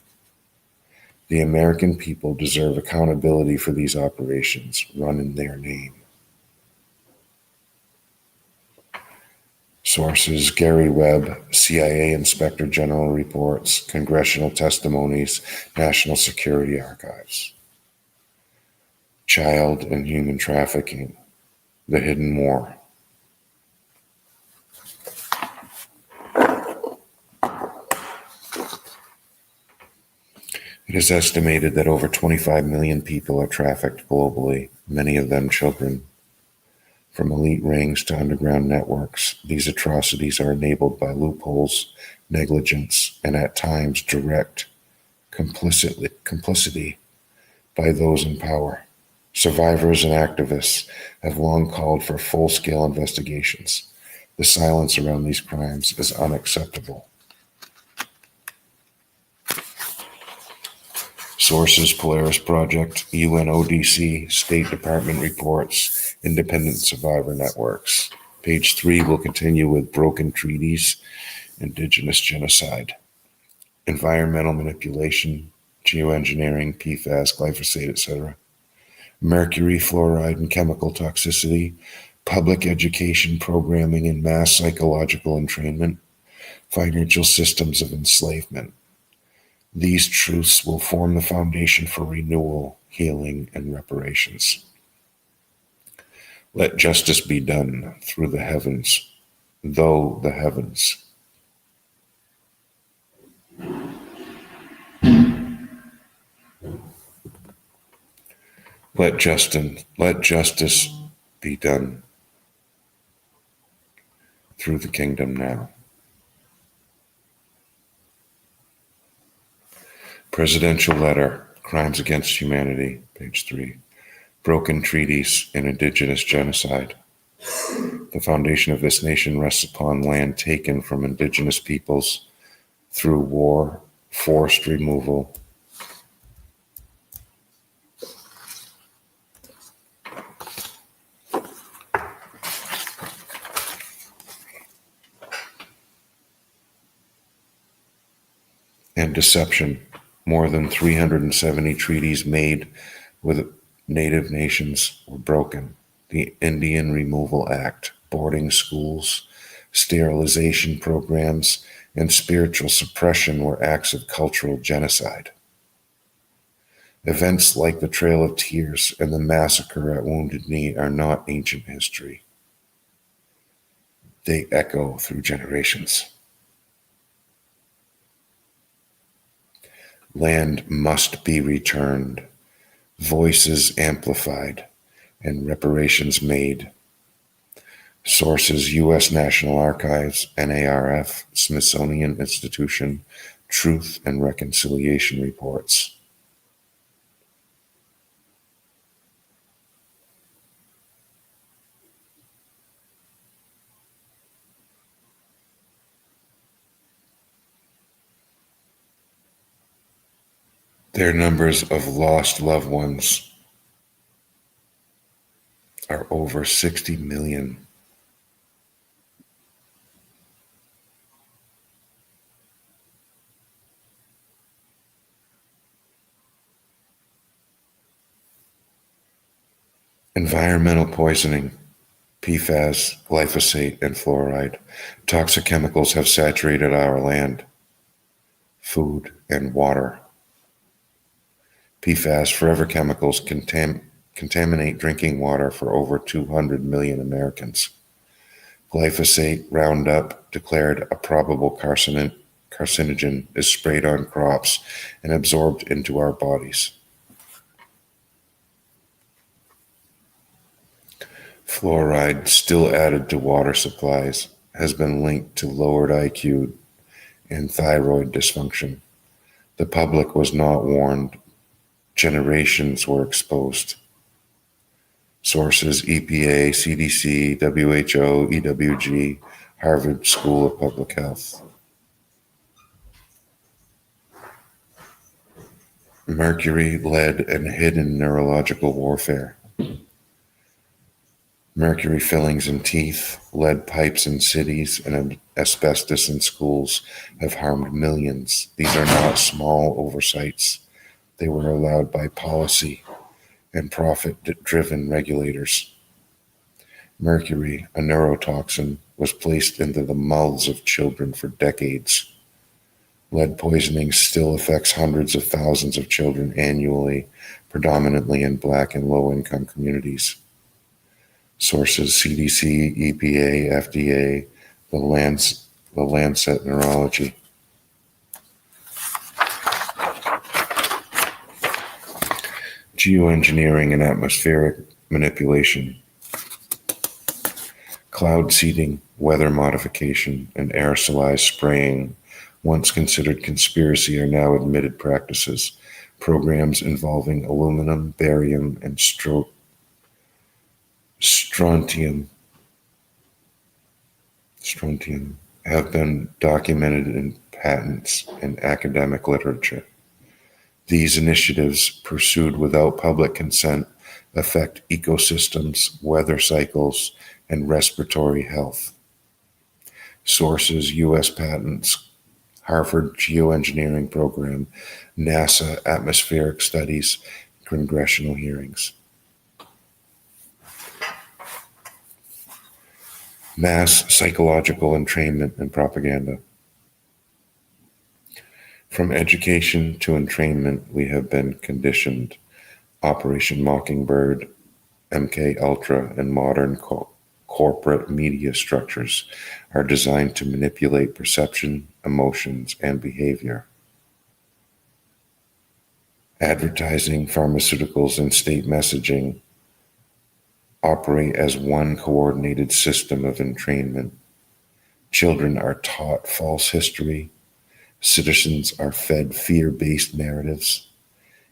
The American people deserve accountability for these operations run in their name. Sources: Gary Webb, CIA Inspector General Reports, Congressional Testimonies, National Security Archives. Child and Human Trafficking, The Hidden War. It is estimated that over 25 million people are trafficked globally, many of them children. From elite rings to underground networks, these atrocities are enabled by loopholes, negligence, and at times direct complicity by those in power. Survivors and activists have long called for full-scale investigations. The silence around these crimes is unacceptable. Sources: Polaris Project, UNODC, State Department Reports, Independent Survivor Networks. Page 3 will continue with broken treaties, indigenous genocide, environmental manipulation, geoengineering, PFAS, glyphosate, etc., mercury, fluoride, and chemical toxicity, public education programming and mass psychological entrainment, financial systems of enslavement. These truths will form the foundation for renewal, healing, and reparations. Let justice be done through the heavens, though the heavens. Let justice be done through the kingdom now. Presidential Letter, Crimes Against Humanity, page 3. Broken Treaties and Indigenous Genocide. The foundation of this nation rests upon land taken from indigenous peoples through war, forest removal, and deception. More than 370 treaties made with native nations were broken. The Indian Removal Act, boarding schools, sterilization programs, and spiritual suppression were acts of cultural genocide. Events like the Trail of Tears and the massacre at Wounded Knee are not ancient history. They echo through generations. Land must be returned, voices amplified, and reparations made. Sources: U.S. National Archives, NARF, Smithsonian Institution, Truth and Reconciliation Reports. Their numbers of lost loved ones are over 60 million. Environmental poisoning, PFAS, glyphosate, and fluoride. Toxic chemicals have saturated our land, food, and water. PFAS, forever chemicals, contaminate drinking water for over 200 million Americans. Glyphosate, Roundup, declared a probable carcinogen, is sprayed on crops and absorbed into our bodies. Fluoride, still added to water supplies, has been linked to lowered IQ and thyroid dysfunction. The public was not warned. Generations were exposed. Sources: EPA, CDC, WHO, EWG, Harvard School of Public Health. Mercury, lead, and hidden neurological warfare. Mercury fillings in teeth, lead pipes in cities, and asbestos in schools have harmed millions. These are not small oversights. They were allowed by policy and profit-driven regulators. Mercury, a neurotoxin, was placed into the mouths of children for decades. Lead poisoning still affects hundreds of thousands of children annually, predominantly in Black and low-income communities. Sources: CDC, EPA, FDA, the Lancet Neurology. Geoengineering and atmospheric manipulation. Cloud seeding, weather modification, and aerosolized spraying, once considered conspiracy, are now admitted practices. Programs involving aluminum, barium, and strontium have been documented in patents and academic literature. These initiatives, pursued without public consent, affect ecosystems, weather cycles, and respiratory health. Sources: U.S. patents, Harvard Geoengineering Program, NASA Atmospheric Studies, congressional hearings. Mass psychological entrainment and propaganda. From education to entrainment, we have been conditioned. Operation Mockingbird, MK Ultra, and modern corporate media structures are designed to manipulate perception, emotions, and behavior. Advertising, pharmaceuticals, and state messaging operate as one coordinated system of entrainment. Children are taught false history. Citizens are fed fear-based narratives.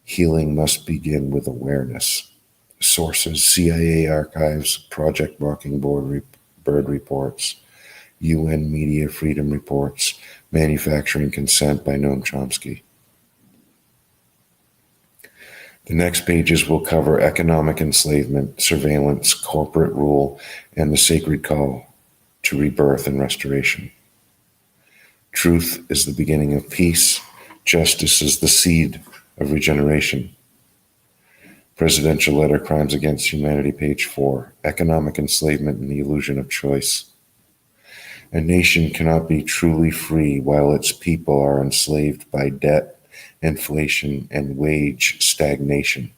Healing must begin with awareness. Sources: CIA archives, Project Mockingbird Bird reports, UN media freedom reports, manufacturing consent by Noam Chomsky. The next pages will cover economic enslavement, surveillance, corporate rule, and the sacred call to rebirth and restoration. Truth is the beginning of peace. Justice is the seed of regeneration. Presidential Letter, Crimes Against Humanity, page 4, Economic Enslavement and the Illusion of Choice. A nation cannot be truly free while its people are enslaved by debt, inflation, and wage stagnation.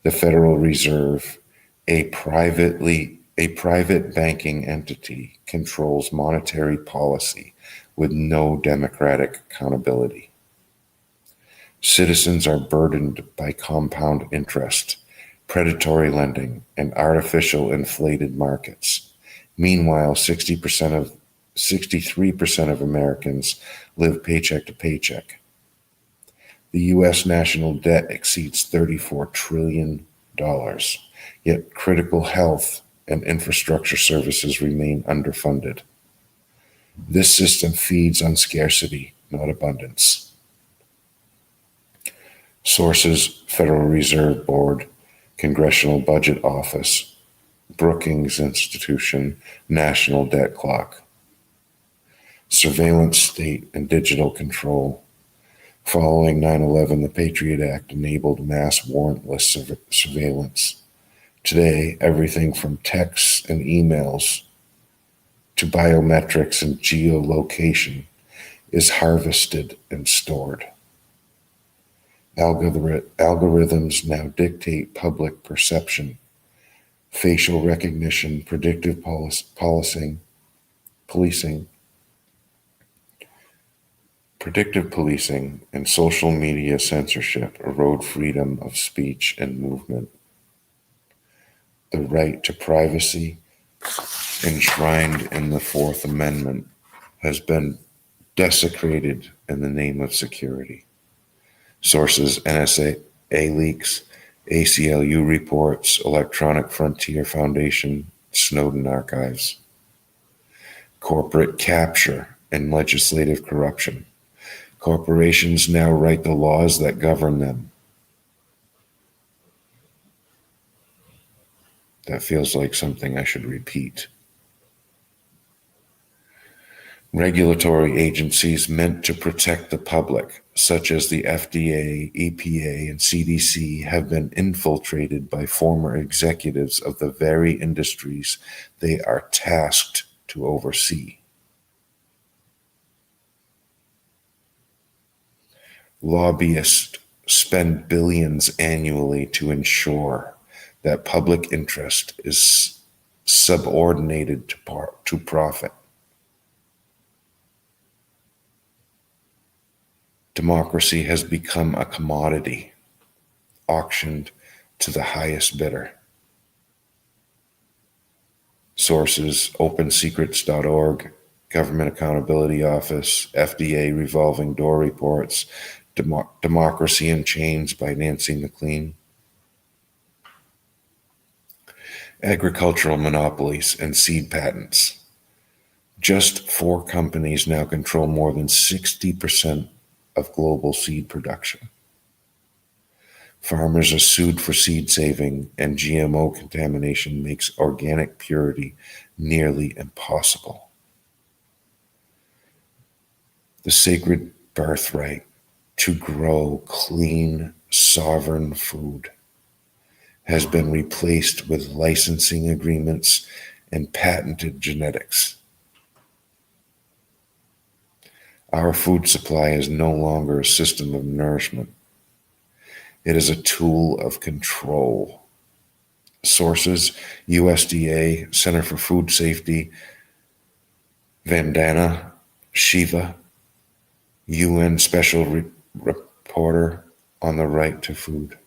The Federal Reserve, a private banking entity, controls monetary policy with no democratic accountability. Citizens are burdened by compound interest, predatory lending, and artificial inflated markets. Meanwhile, 63% of Americans live paycheck to paycheck. The U.S. national debt exceeds $34 trillion, yet critical health and infrastructure services remain underfunded. This system feeds on scarcity, not abundance. Sources: Federal Reserve Board, Congressional Budget Office, Brookings Institution, National Debt Clock. Surveillance, state, and digital control. Following 9/11, the Patriot Act enabled mass warrantless surveillance. Today, everything from texts and emails to biometrics and geolocation is harvested and stored. Algorithms now dictate public perception, facial recognition, predictive policing, and social media censorship erode freedom of speech and movement. The right to privacy, enshrined in the Fourth Amendment, has been desecrated in the name of security. Sources: NSA leaks, ACLU reports, Electronic Frontier Foundation, Snowden archives. Corporate capture and legislative corruption. Corporations now write the laws that govern them. That feels like something I should repeat. Regulatory agencies meant to protect the public, such as the FDA, EPA, and CDC, have been infiltrated by former executives of the very industries they are tasked to oversee. Lobbyists spend billions annually to ensure that public interest is subordinated to profit. Democracy has become a commodity, auctioned to the highest bidder. Sources: OpenSecrets.org, Government Accountability Office, FDA Revolving Door Reports, Democracy in Chains by Nancy McLean. Agricultural monopolies and seed patents. Just 4 companies now control more than 60% of global seed production. Farmers are sued for seed saving, and GMO contamination makes organic purity nearly impossible. The sacred birthright to grow clean, sovereign food has been replaced with licensing agreements and patented genetics. Our food supply is no longer a system of nourishment. It is a tool of control. Sources: USDA, Center for Food Safety, Vandana Shiva, UN Special Reporter on the Right to Food.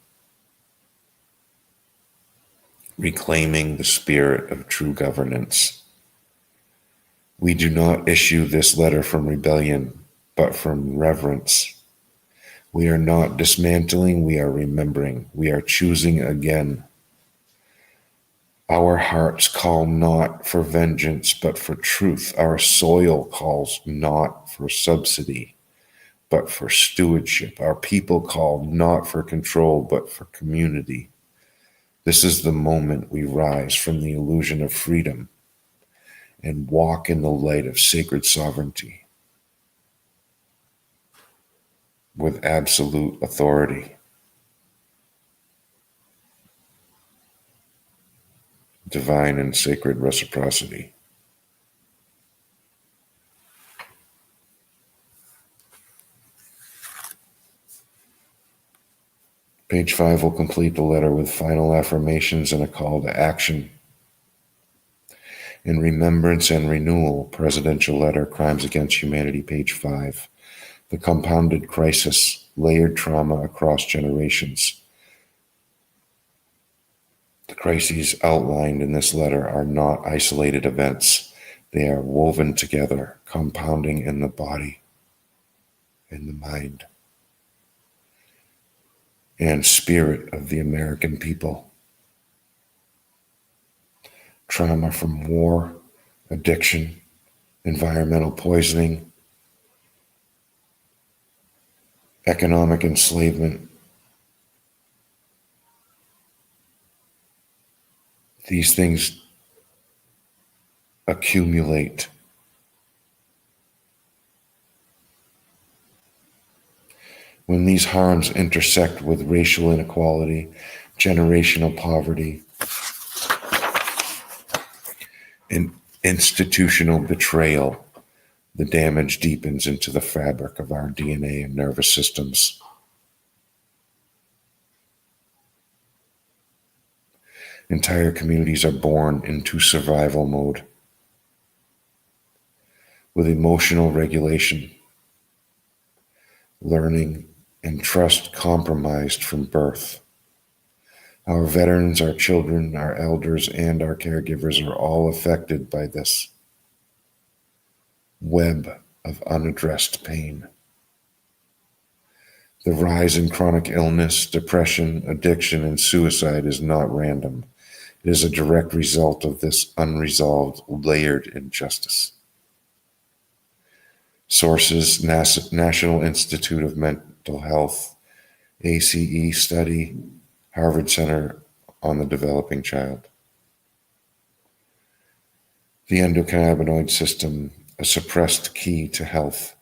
Reclaiming the spirit of true governance. We do not issue this letter from rebellion, but from reverence. We are not dismantling, we are remembering. We are choosing again. Our hearts call not for vengeance, but for truth. Our soil calls not for subsidy, but for stewardship. Our people call not for control, but for community. This is the moment we rise from the illusion of freedom and walk in the light of sacred sovereignty with absolute authority, divine and sacred reciprocity. Page 5 will complete the letter with final affirmations and a call to action. In Remembrance and Renewal, Presidential Letter, Crimes Against Humanity, page 5. The compounded crisis, layered trauma across generations. The crises outlined in this letter are not isolated events. They are woven together, compounding in the body, in the mind, and spirit of the American people. Trauma from war, addiction, environmental poisoning, economic enslavement. These things accumulate. When these harms intersect with racial inequality, generational poverty, and institutional betrayal, the damage deepens into the fabric of our DNA and nervous systems. Entire communities are born into survival mode with emotional regulation, learning, and trust compromised from birth. Our veterans, our children, our elders, and our caregivers are all affected by this web of unaddressed pain. The rise in chronic illness, depression, addiction, and suicide is not random. It is a direct result of this unresolved, layered injustice. Sources: National Institute of Mental Health, ACE study, Harvard Center on the Developing Child. The endocannabinoid system, a suppressed key to health.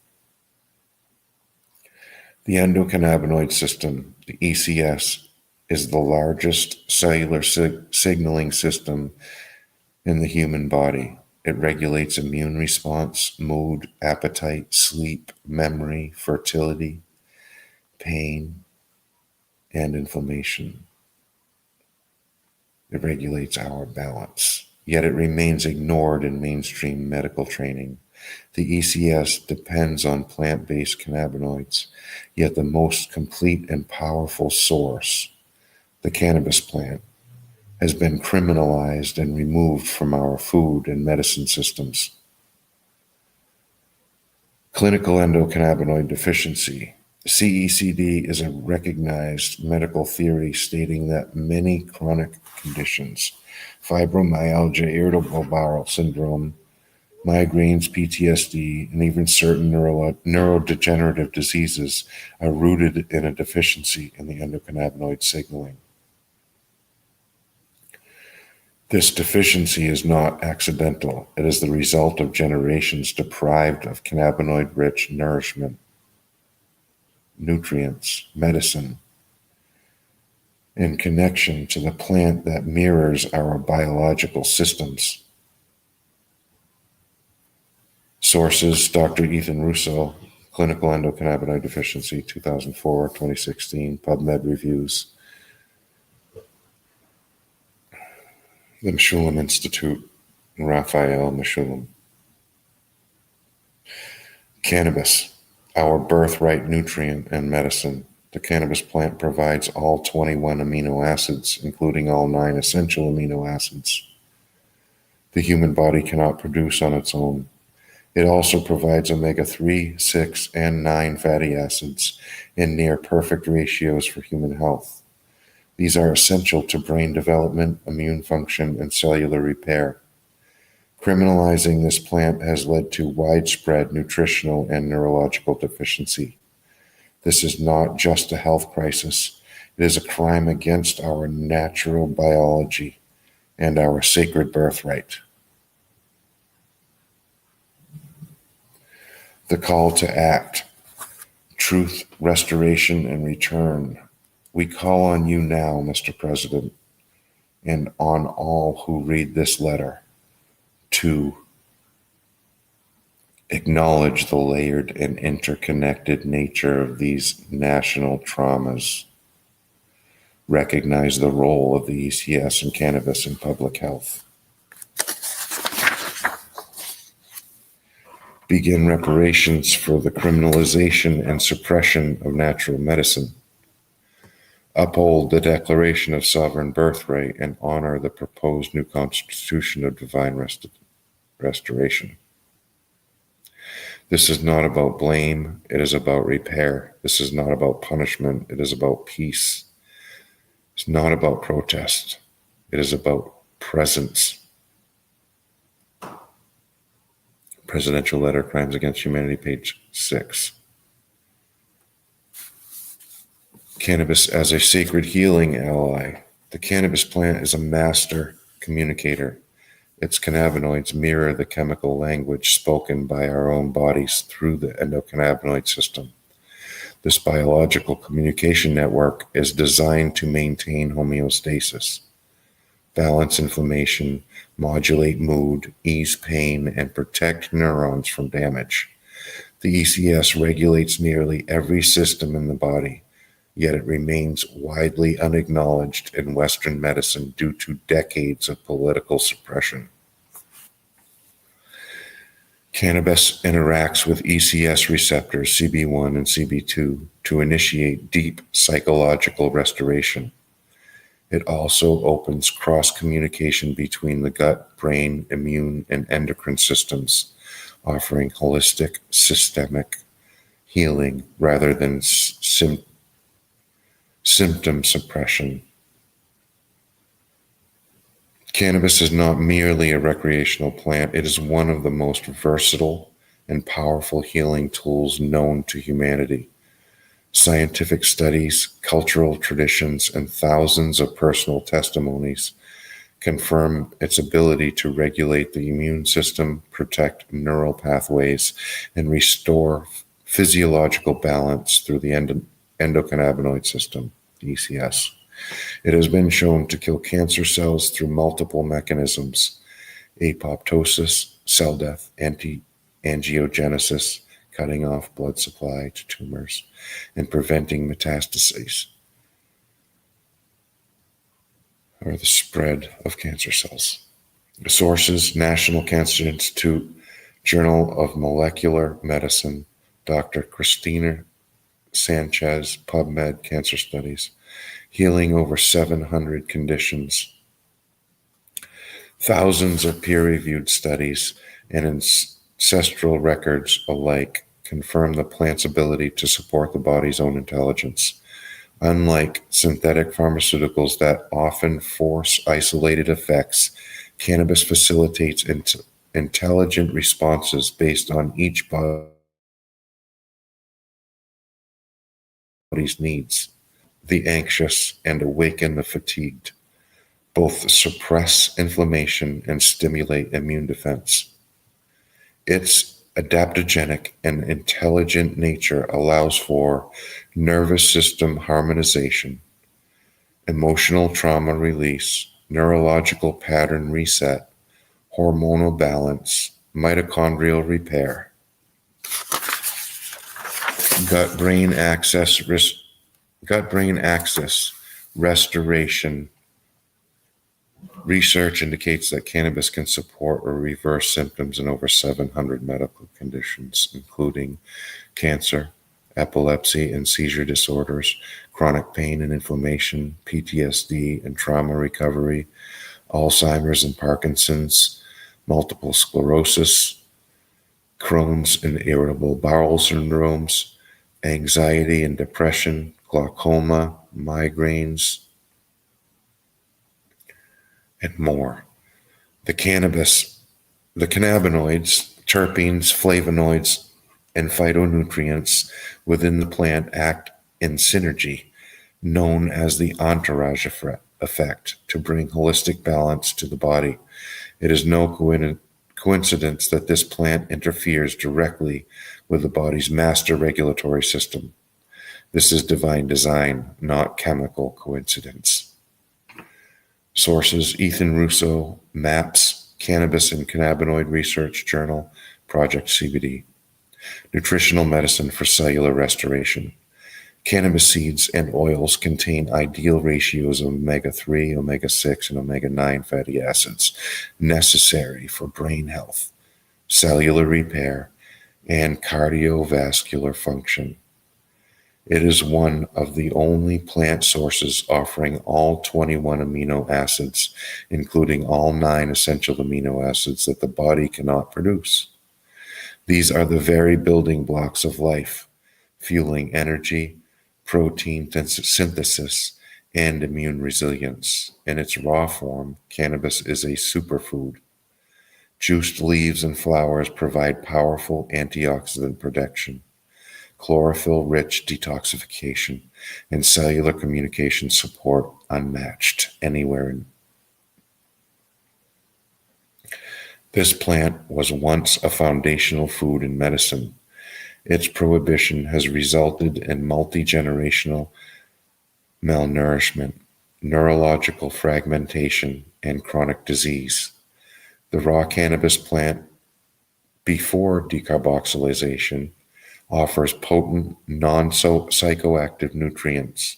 The endocannabinoid system, the ECS, is the largest cellular signaling system in the human body. It regulates immune response, mood, appetite, sleep, memory, fertility, pain, and inflammation. It regulates our balance, yet it remains ignored in mainstream medical training. The ECS depends on plant-based cannabinoids, yet the most complete and powerful source, the cannabis plant, has been criminalized and removed from our food and medicine systems. Clinical endocannabinoid deficiency. CECD is a recognized medical theory stating that many chronic conditions, fibromyalgia, irritable bowel syndrome, migraines, PTSD, and even certain neurodegenerative diseases are rooted in a deficiency in the endocannabinoid signaling. This deficiency is not accidental. It is the result of generations deprived of cannabinoid-rich nourishment, nutrients, medicine, and connection to the plant that mirrors our biological systems. Sources: Dr. Ethan Russo, Clinical Endocannabinoid Deficiency, 2004, 2016, PubMed Reviews. The Meshulam Institute, Raphael Meshulam. Cannabis, our birthright nutrient and medicine. The cannabis plant provides all 21 amino acids, including all 9 essential amino acids the human body cannot produce on its own. It also provides omega-3, 6, and 9 fatty acids in near perfect ratios for human health. These are essential to brain development, immune function, and cellular repair. Criminalizing this plant has led to widespread nutritional and neurological deficiency. This is not just a health crisis. It is a crime against our natural biology and our sacred birthright. The call to act, truth, restoration, and return. We call on you now, Mr. President, and on all who read this letter to acknowledge the layered and interconnected nature of these national traumas. Recognize the role of the ECS and cannabis in public health. Begin reparations for the criminalization and suppression of natural medicine. Uphold the Declaration of Sovereign Birthright and honor the proposed new Constitution of Divine Restoration. This is not about blame, it is about repair. This is not about punishment, it is about peace. It's not about protest, it is about presence. Presidential Letter, Crimes Against Humanity, page 6. Cannabis as a sacred healing ally. The cannabis plant is a master communicator. Its cannabinoids mirror the chemical language spoken by our own bodies through the endocannabinoid system. This biological communication network is designed to maintain homeostasis, balance inflammation, modulate mood, ease pain, and protect neurons from damage. The ECS regulates nearly every system in the body, yet it remains widely unacknowledged in Western medicine due to decades of political suppression. Cannabis interacts with ECS receptors CB1 and CB2 to initiate deep psychological restoration. It also opens cross-communication between the gut, brain, immune, and endocrine systems, offering holistic, systemic healing rather than symptom suppression. Cannabis is not merely a recreational plant, it is one of the most versatile and powerful healing tools known to humanity. Scientific studies, cultural traditions, and thousands of personal testimonies confirm its ability to regulate the immune system, protect neural pathways, and restore physiological balance through the endocannabinoid system, ECS. It has been shown to kill cancer cells through multiple mechanisms: apoptosis, cell death, anti-angiogenesis, cutting off blood supply to tumors, and preventing metastases, or the spread of cancer cells. Sources: National Cancer Institute, Journal of Molecular Medicine, Dr. Christina Sanchez, PubMed Cancer Studies, healing over 700 conditions. Thousands of peer-reviewed studies and ancestral records alike confirm the plant's ability to support the body's own intelligence. Unlike synthetic pharmaceuticals that often force isolated effects, cannabis facilitates intelligent responses based on each body's needs. The anxious and awaken the fatigued, both suppress inflammation and stimulate immune defense. Its adaptogenic and intelligent nature allows for nervous system harmonization, emotional trauma release, neurological pattern reset, hormonal balance, mitochondrial repair, gut-brain axis restoration. Research indicates that cannabis can support or reverse symptoms in over 700 medical conditions, including cancer, epilepsy and seizure disorders, chronic pain and inflammation, PTSD and trauma recovery, Alzheimer's and Parkinson's, multiple sclerosis, Crohn's and irritable bowel syndromes, anxiety and depression, glaucoma, migraines, and more. The cannabinoids, terpenes, flavonoids, and phytonutrients within the plant act in synergy, known as the entourage effect, to bring holistic balance to the body. It is no coincidence that this plant interferes directly with the body's master regulatory system. This is divine design, not chemical coincidence. Sources: Ethan Russo, MAPS, Cannabis and Cannabinoid Research Journal, Project CBD. Nutritional medicine for cellular restoration. Cannabis seeds and oils contain ideal ratios of omega-3, omega-6, and omega-9 fatty acids necessary for brain health, cellular repair, and cardiovascular function. It is one of the only plant sources offering all 21 amino acids, including all 9 essential amino acids that the body cannot produce. These are the very building blocks of life, fueling energy, protein synthesis, and immune resilience. In its raw form, cannabis is a superfood. Juiced leaves and flowers provide powerful antioxidant protection, chlorophyll-rich detoxification, and cellular communication support unmatched anywhere. This plant was once a foundational food in medicine. Its prohibition has resulted in multi-generational malnourishment, neurological fragmentation, and chronic disease. The raw cannabis plant, before decarboxylation, offers potent, non-psychoactive nutrients,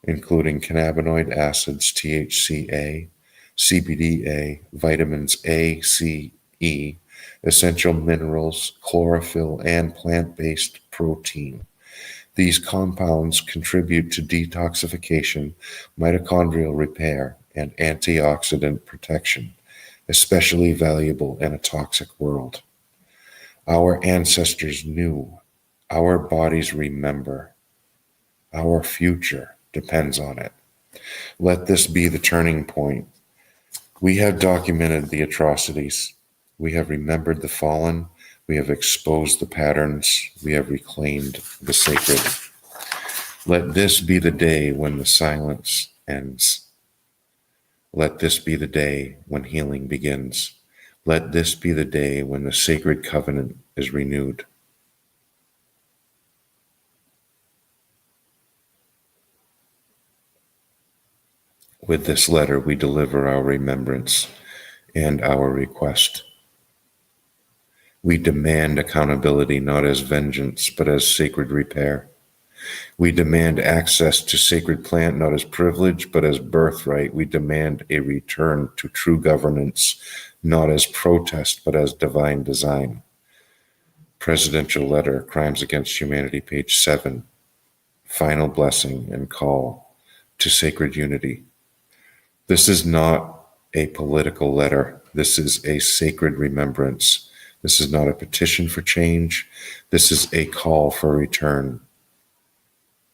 including cannabinoid acids, THCA, CBDA, vitamins A, C, E, essential minerals, chlorophyll, and plant-based protein. These compounds contribute to detoxification, mitochondrial repair, and antioxidant protection, especially valuable in a toxic world. Our ancestors knew, our bodies remember, our future depends on it. Let this be the turning point. We have documented the atrocities. We have remembered the fallen. We have exposed the patterns. We have reclaimed the sacred. Let this be the day when the silence ends. Let this be the day when healing begins. Let this be the day when the sacred covenant is renewed. With this letter, we deliver our remembrance and our request. We demand accountability not as vengeance, but as sacred repair. We demand access to sacred plant not as privilege, but as birthright. We demand a return to true governance, not as protest, but as divine design. Presidential Letter, Crimes Against Humanity, page 7. Final blessing and call to sacred unity. This is not a political letter. This is a sacred remembrance. This is not a petition for change. This is a call for return.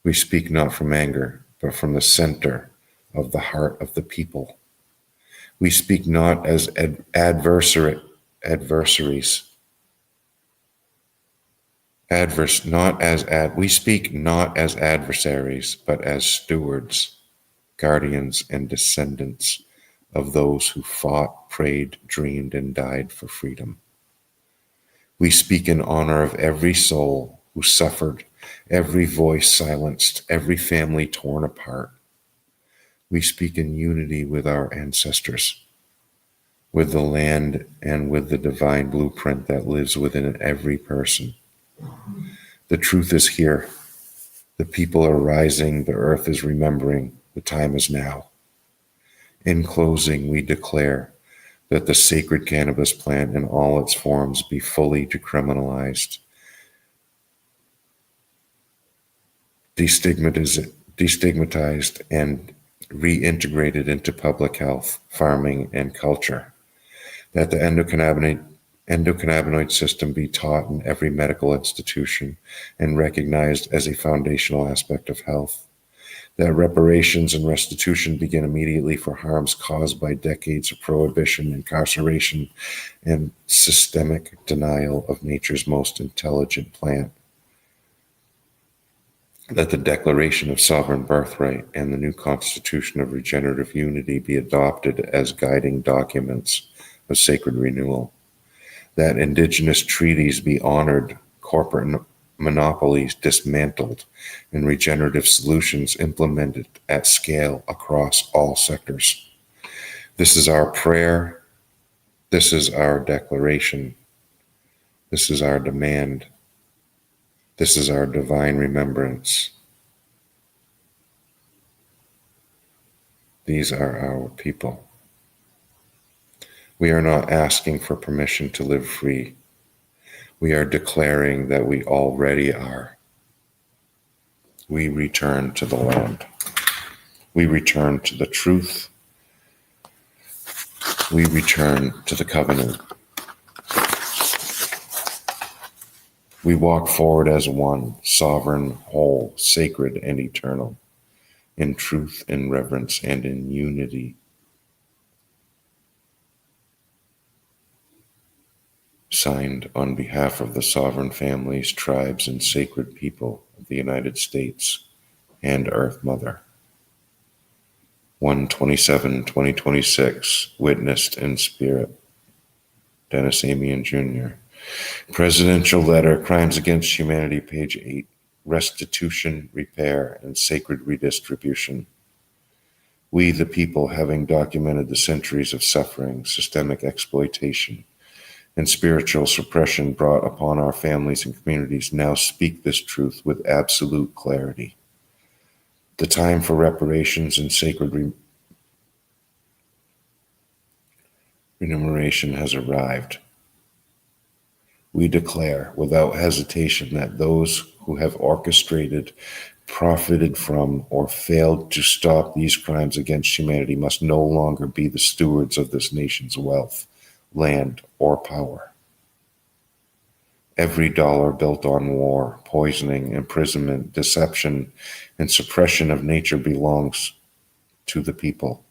We speak not from anger, but from the center of the heart of the people. We speak not as adversaries, we speak not as adversaries, but as stewards, guardians, and descendants of those who fought, prayed, dreamed, and died for freedom. We speak in honor of every soul who suffered, every voice silenced, every family torn apart. We speak in unity with our ancestors, with the land, and with the divine blueprint that lives within every person. The truth is here. The people are rising. The earth is remembering. The time is now. In closing, we declare that the sacred cannabis plant in all its forms be fully decriminalized, destigmatized, and reintegrated into public health, farming, and culture. That the endocannabinoid system be taught in every medical institution and recognized as a foundational aspect of health. that reparations and restitution begin immediately for harms caused by decades of prohibition, incarceration, and systemic denial of nature's most intelligent plant. That the Declaration of Sovereign Birthright and the new Constitution of Regenerative Unity be adopted as guiding documents of sacred renewal. That Indigenous treaties be honored, corporate monopolies dismantled, and regenerative solutions implemented at scale across all sectors. This is our prayer. This is our declaration. This is our demand. This is our divine remembrance. These are our people. We are not asking for permission to live free. We are declaring that we already are. We return to the land. We return to the truth. We return to the covenant. We walk forward as one, sovereign, whole, sacred, and eternal, in truth, in reverence, and in unity. Signed on behalf of the sovereign families, tribes, and sacred people of the United States and Earth Mother. 1/27/2026, witnessed in spirit. Dennis Amian Jr. Presidential Letter, Crimes Against Humanity, page 8. Restitution, repair, and sacred redistribution. We, the people, having documented the centuries of suffering, systemic exploitation, and spiritual suppression brought upon our families and communities, now speak this truth with absolute clarity. The time for reparations and sacred remuneration has arrived. We declare without hesitation that those who have orchestrated, profited from, or failed to stop these crimes against humanity must no longer be the stewards of this nation's wealth, land, or power. Every dollar built on war, poisoning, imprisonment, deception, and suppression of nature belongs to the people.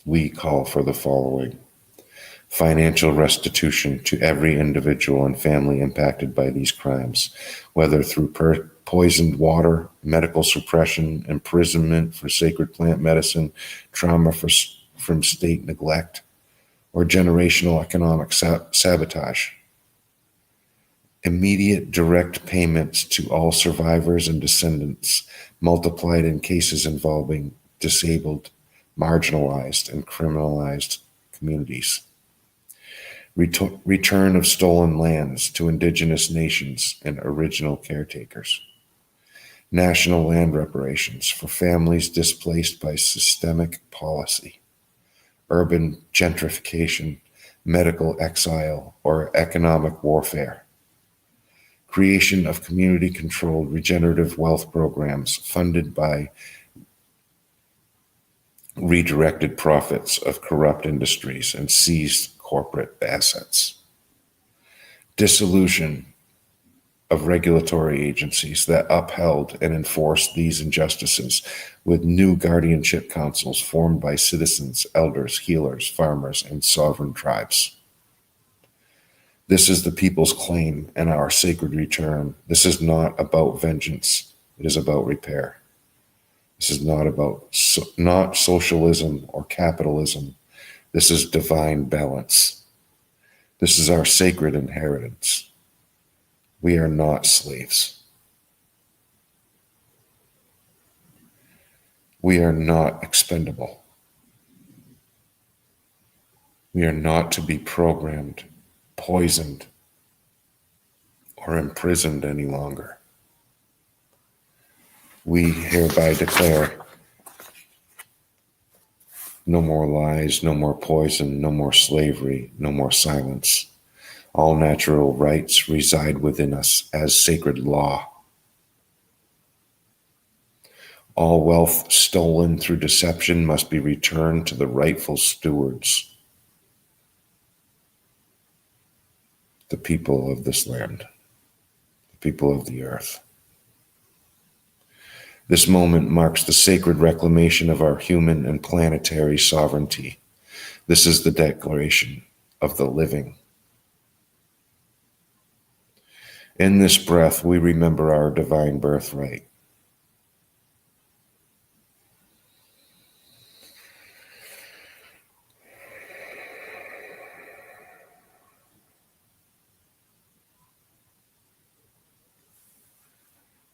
We call for the following: financial restitution to every individual and family impacted by these crimes, whether through poisoned water, medical suppression, imprisonment for sacred plant medicine, trauma from state neglect, or generational economic sabotage. Immediate direct payments to all survivors and descendants, multiplied in cases involving disabled, marginalized, and criminalized communities. Return of stolen lands to indigenous nations and original caretakers. National land reparations for families displaced by systemic policy, urban gentrification, medical exile, or economic warfare. Creation of community-controlled regenerative wealth programs funded by redirected profits of corrupt industries and seized corporate assets. Dissolution of regulatory agencies that upheld and enforced these injustices, with new guardianship councils formed by citizens, elders, healers, farmers, and sovereign tribes. This is the people's claim and our sacred return. This is not about vengeance. It is about repair. This is not socialism or capitalism. This is divine balance. This is our sacred inheritance. We are not slaves. We are not expendable. We are not to be programmed, poisoned, or imprisoned any longer. We hereby declare no more lies, no more poison, no more slavery, no more silence. All natural rights reside within us as sacred law. All wealth stolen through deception must be returned to the rightful stewards. the people of this land, the people of the earth. This moment marks the sacred reclamation of our human and planetary sovereignty. This is the declaration of the living. In this breath, we remember our divine birthright.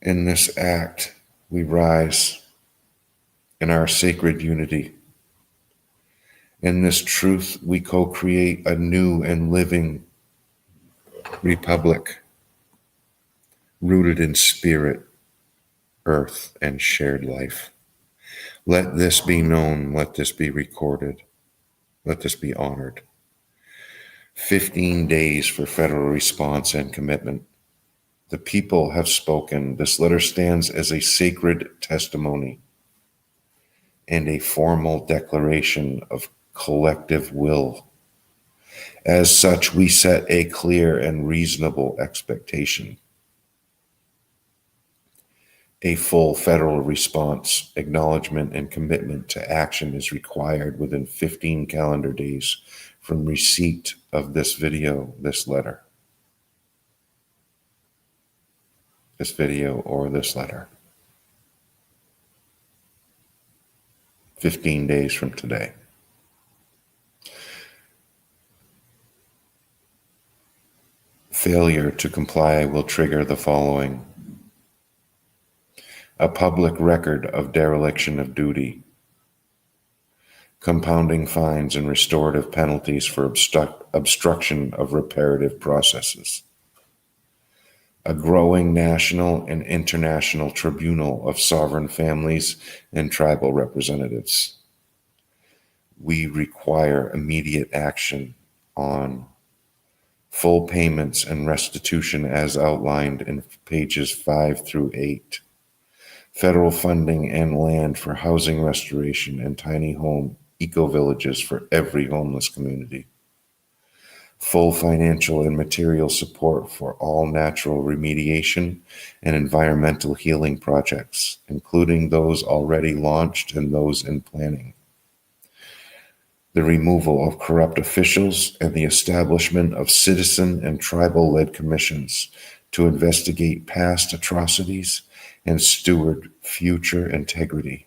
In this act, we rise in our sacred unity. In this truth, we co-create a new and living republic rooted in spirit, earth, and shared life. Let this be known. Let this be recorded. Let this be honored. 15 days for federal response and commitment. The people have spoken. This letter stands as a sacred testimony and a formal declaration of collective will. As such, we set a clear and reasonable expectation. A full federal response, acknowledgement, and commitment to action is required within 15 calendar days from receipt of this video, this letter. This video or this letter. 15 days from today. Failure to comply will trigger the following: a public record of dereliction of duty, compounding fines and restorative penalties for obstruction of reparative processes, a growing national and international tribunal of sovereign families and tribal representatives. We require immediate action on full payments and restitution as outlined in pages 5 through 8. Federal funding and land for housing restoration and tiny home eco-villages for every homeless community. Full financial and material support for all natural remediation and environmental healing projects, including those already launched and those in planning. The removal of corrupt officials and the establishment of citizen and tribal-led commissions to investigate past atrocities and steward future integrity.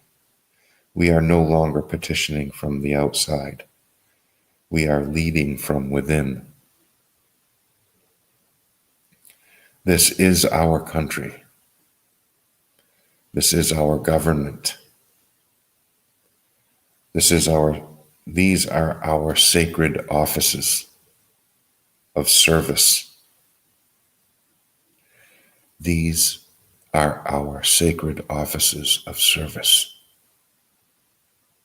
We are no longer petitioning from the outside. We are leading from within. This is our country. This is our government. These are our sacred offices of service. These are our sacred offices of service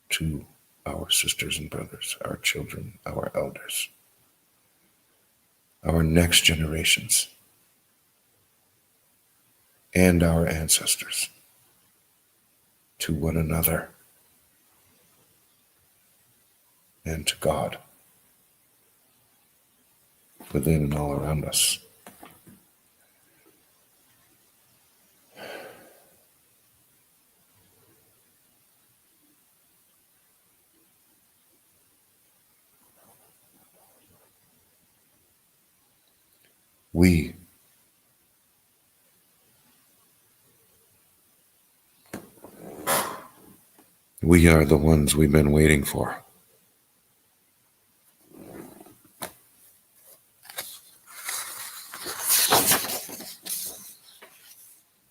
to our sisters and brothers, our children, our elders, our next generations, and our ancestors, to one another, and to God, within and all around us. We are the ones we've been waiting for.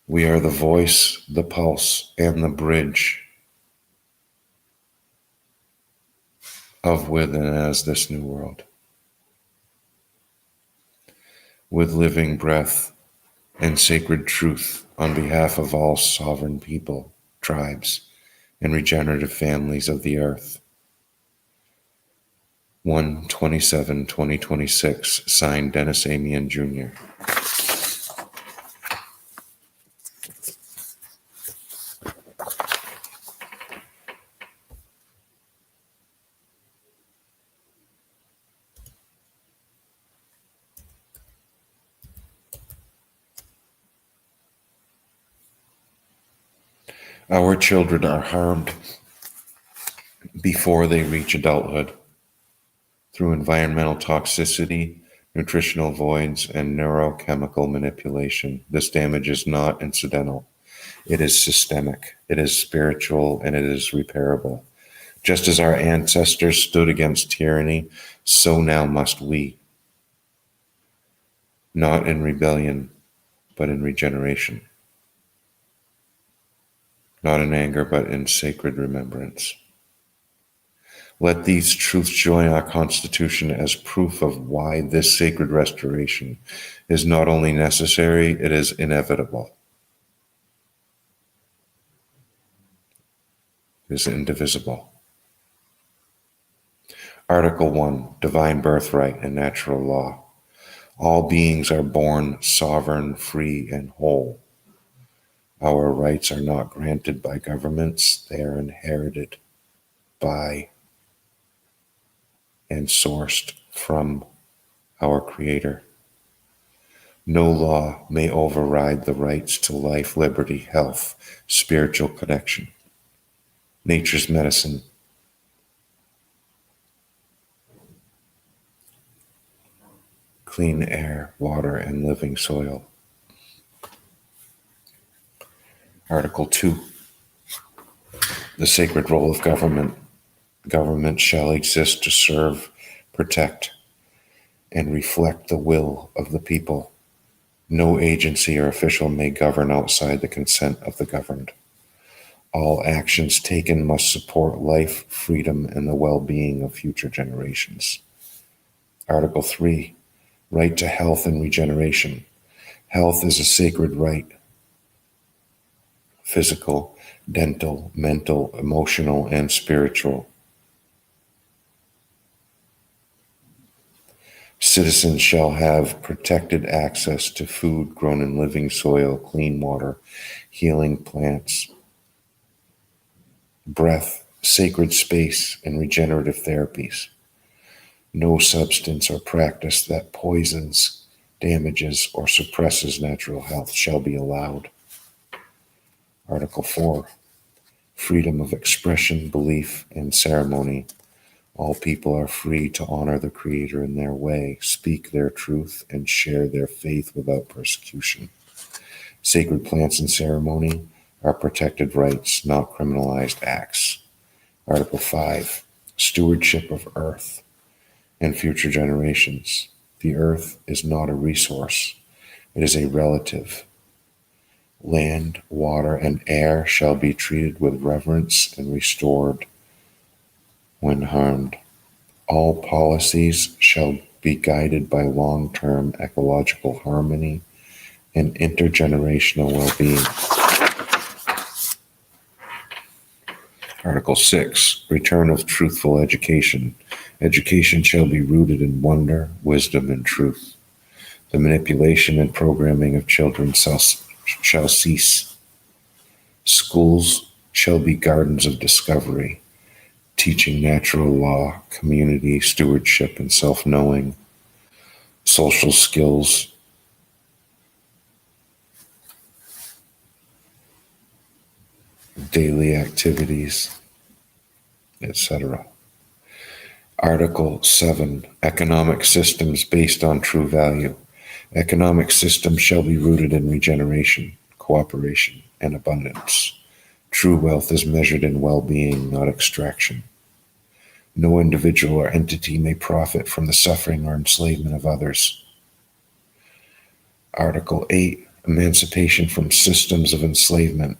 We are the voice, the pulse, and the bridge of, with, and as this new world. With living breath and sacred truth on behalf of all sovereign people, tribes, and regenerative families of the earth. 1/27/2026, signed Dennis Amian Jr. Our children are harmed before they reach adulthood through environmental toxicity, nutritional voids, and neurochemical manipulation. This damage is not incidental. It is systemic, it is spiritual, and it is repairable. Just as our ancestors stood against tyranny, so now must we. Not in rebellion, but in regeneration. Not in anger, but in sacred remembrance. Let these truths join our Constitution as proof of why this sacred restoration is not only necessary, it is inevitable. It is indivisible. Article 1, Divine Birthright and Natural Law. All beings are born sovereign, free, and whole. Our rights are not granted by governments, they are inherited by and sourced from our Creator. No law may override the rights to life, liberty, health, spiritual connection, nature's medicine, clean air, water, and living soil. Article 2, the sacred role of government. Government shall exist to serve, protect, and reflect the will of the people. No agency or official may govern outside the consent of the governed. All actions taken must support life, freedom, and the well-being of future generations. Article 3, right to health and regeneration. Health is a sacred right. Physical, dental, mental, emotional, and spiritual. Citizens shall have protected access to food grown in living soil, clean water, healing plants, breath, sacred space, and regenerative therapies. No substance or practice that poisons, damages, or suppresses natural health shall be allowed. Article 4, freedom of expression, belief, and ceremony. All people are free to honor the Creator in their way, speak their truth, and share their faith without persecution. Sacred plants and ceremony are protected rights, not criminalized acts. Article 5, stewardship of earth and future generations. The earth is not a resource, it is a relative. Land, water, and air shall be treated with reverence and restored when harmed. All policies shall be guided by long-term ecological harmony and intergenerational well-being. Article 6, return of truthful education. Education shall be rooted in wonder, wisdom, and truth. The manipulation and programming of children shall cease. Schools shall be gardens of discovery, teaching natural law, community, stewardship, and self-knowing, social skills, daily activities, etc. Article 7, economic systems based on true value. Economic systems shall be rooted in regeneration, cooperation, and abundance. True wealth is measured in well-being, not extraction. No individual or entity may profit from the suffering or enslavement of others. Article 8, emancipation from systems of enslavement.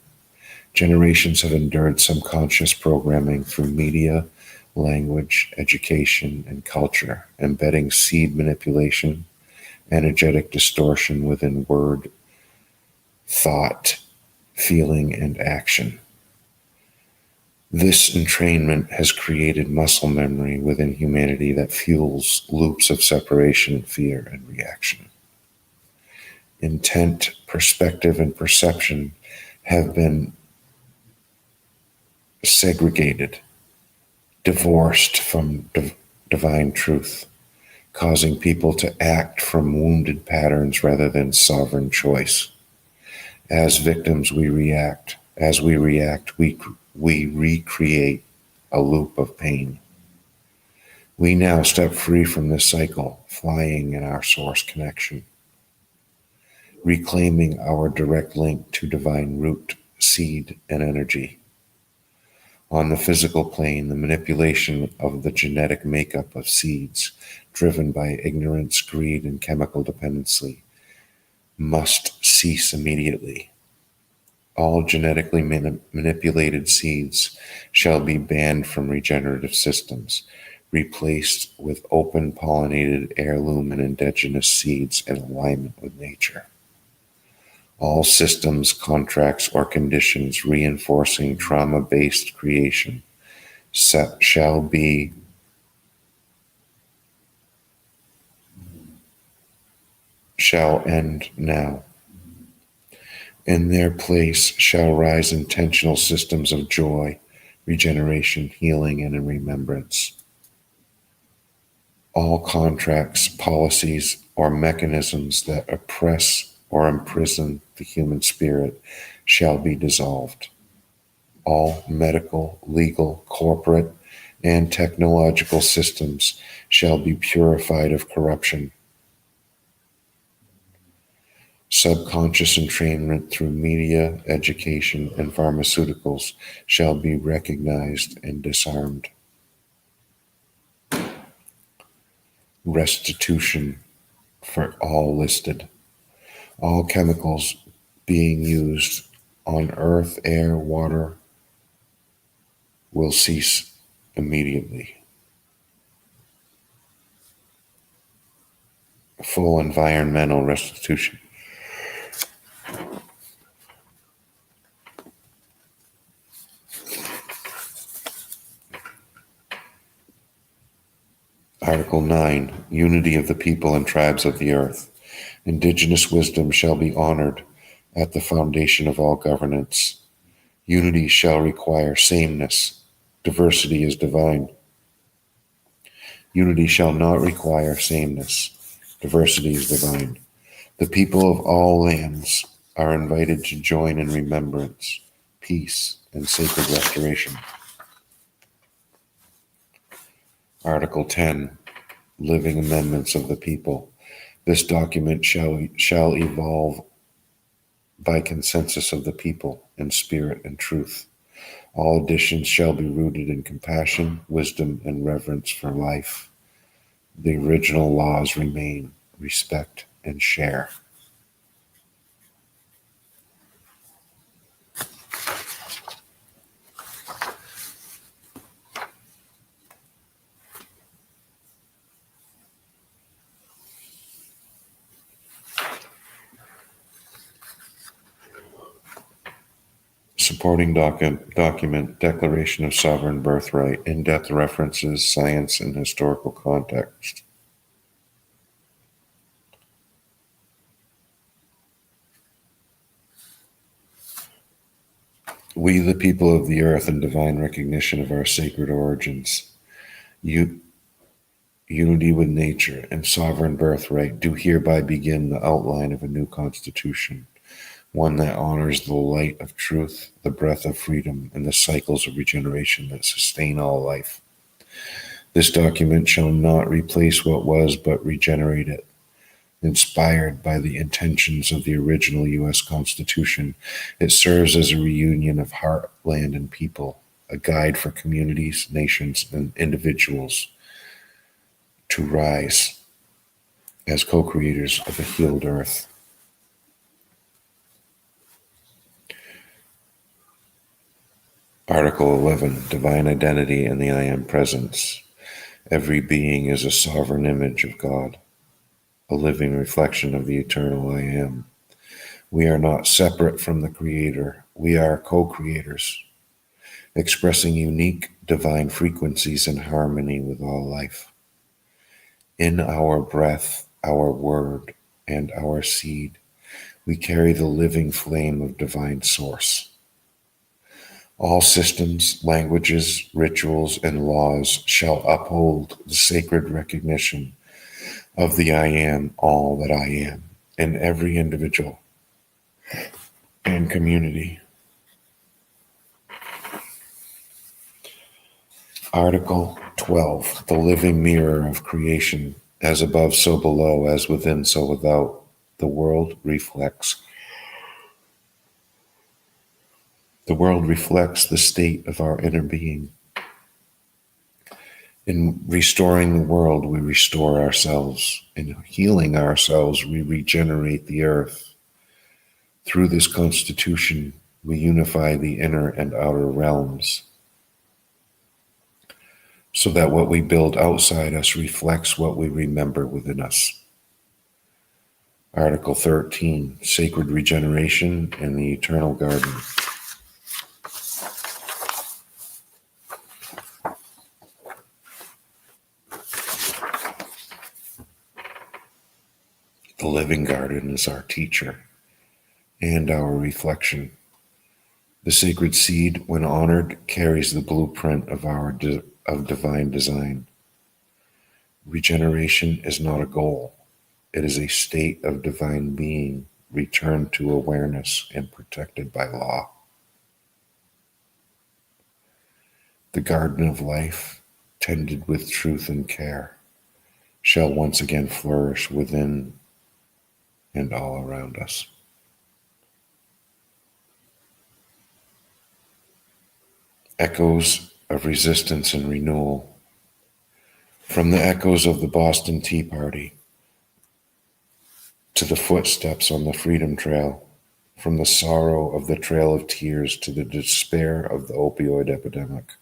Generations have endured subconscious programming through media, language, education, and culture, embedding seed manipulation, energetic distortion within word, thought, feeling, and action. This entrainment has created muscle memory within humanity that fuels loops of separation, fear, and reaction. Intent, perspective, and perception have been segregated, divorced from divine truth, causing people to act from wounded patterns rather than sovereign choice. As victims, we react. As we react, we recreate a loop of pain. We now step free from this cycle, flying in our source connection, reclaiming our direct link to divine root, seed, and energy. On the physical plane, the manipulation of the genetic makeup of seeds, driven by ignorance, greed, and chemical dependency, must cease immediately. All genetically manipulated seeds shall be banned from regenerative systems, replaced with open pollinated heirloom and indigenous seeds in alignment with nature. All systems, contracts, or conditions reinforcing trauma-based creation shall end now. In their place shall rise intentional systems of joy, regeneration, healing, and remembrance. All contracts, policies, or mechanisms that oppress or imprison the human spirit shall be dissolved. All medical, legal, corporate, and technological systems shall be purified of corruption. Subconscious entrainment through media, education, and pharmaceuticals shall be recognized and disarmed. Restitution for all listed. All chemicals being used on earth, air, water will cease immediately. Full environmental restitution. Article 9. Unity of the people and tribes of the earth. Indigenous wisdom shall be honored at the foundation of all governance. Unity shall require sameness. Diversity is divine. Unity shall not require sameness. Diversity is divine. The people of all lands are invited to join in remembrance, peace, and sacred restoration. Article 10. Living Amendments of the People. This document shall evolve by consensus of the people in spirit and truth. All additions shall be rooted in compassion, wisdom, and reverence for life. The original laws remain: respect and share. Supporting document, Declaration of Sovereign Birthright, in-depth references, science, and historical context. We, the people of the earth, in divine recognition of our sacred origins, unity with nature, and sovereign birthright, do hereby begin the outline of a new constitution, one that honors the light of truth, the breath of freedom, and the cycles of regeneration that sustain all life. This document shall not replace what was, but regenerate it. Inspired by the intentions of the original U.S. Constitution, it serves as a reunion of heart, land, and people, a guide for communities, nations, and individuals to rise as co-creators of a healed earth. Article 11. Divine Identity and the I Am Presence. Every being is a sovereign image of God, a living reflection of the eternal I Am. We are not separate from the Creator. We are co-creators, expressing unique divine frequencies in harmony with all life. In our breath, our word, and our seed, we carry the living flame of divine source. All systems, languages, rituals, and laws shall uphold the sacred recognition of the I Am, all that I am, in every individual and community. Article 12, the living mirror of creation, as above, so below, as within, so without. The world reflects the state of our inner being. In restoring the world, we restore ourselves. In healing ourselves, we regenerate the earth. Through this constitution, we unify the inner and outer realms, so that what we build outside us reflects what we remember within us. Article 13, Sacred Regeneration in the Eternal Garden. The living garden is our teacher and our reflection. The sacred seed, when honored, carries the blueprint of divine design. Regeneration is not a goal. It is a state of divine being, returned to awareness and protected by law. The garden of life, tended with truth and care, shall once again flourish within and all around us. Echoes of resistance and renewal. From the echoes of the Boston Tea Party to the footsteps on the Freedom Trail, from the sorrow of the Trail of Tears to the despair of the opioid epidemic.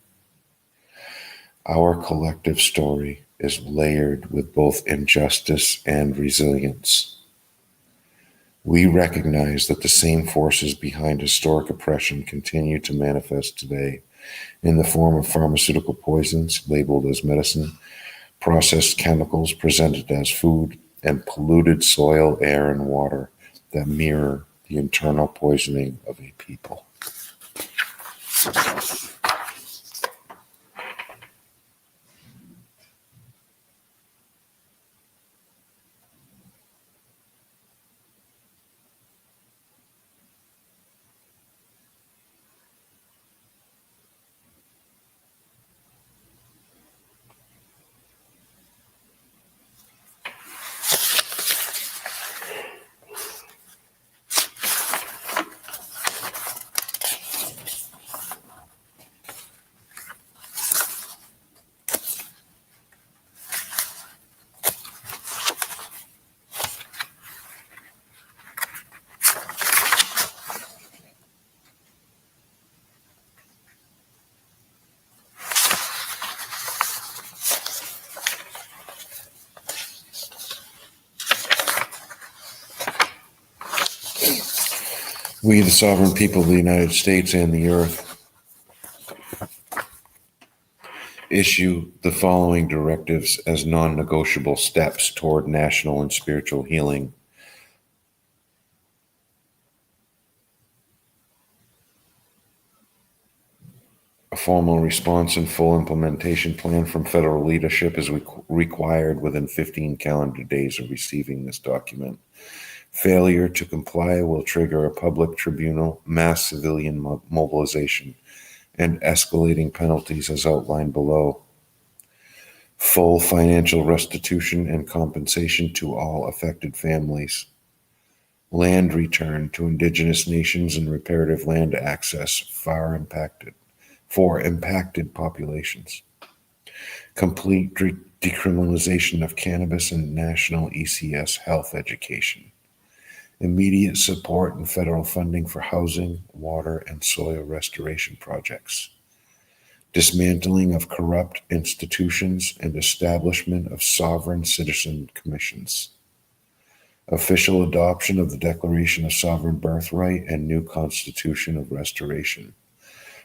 Our collective story is layered with both injustice and resilience. We recognize that the same forces behind historic oppression continue to manifest today in the form of pharmaceutical poisons labeled as medicine, processed chemicals presented as food, and polluted soil, air, and water that mirror the internal poisoning of a people. We, the sovereign people of the United States and the earth, issue the following directives as non-negotiable steps toward national and spiritual healing. A formal response and full implementation plan from federal leadership is required within 15 calendar days of receiving this document. Failure to comply will trigger a public tribunal, mass civilian mobilization, and escalating penalties as outlined below. Full financial restitution and compensation to all affected families. Land return to indigenous nations and reparative land access for impacted populations. Complete decriminalization of cannabis and national ECS health education. Immediate support and federal funding for housing, water, and soil restoration projects. Dismantling of corrupt institutions and establishment of sovereign citizen commissions. Official adoption of the Declaration of Sovereign Birthright and new Constitution of Restoration.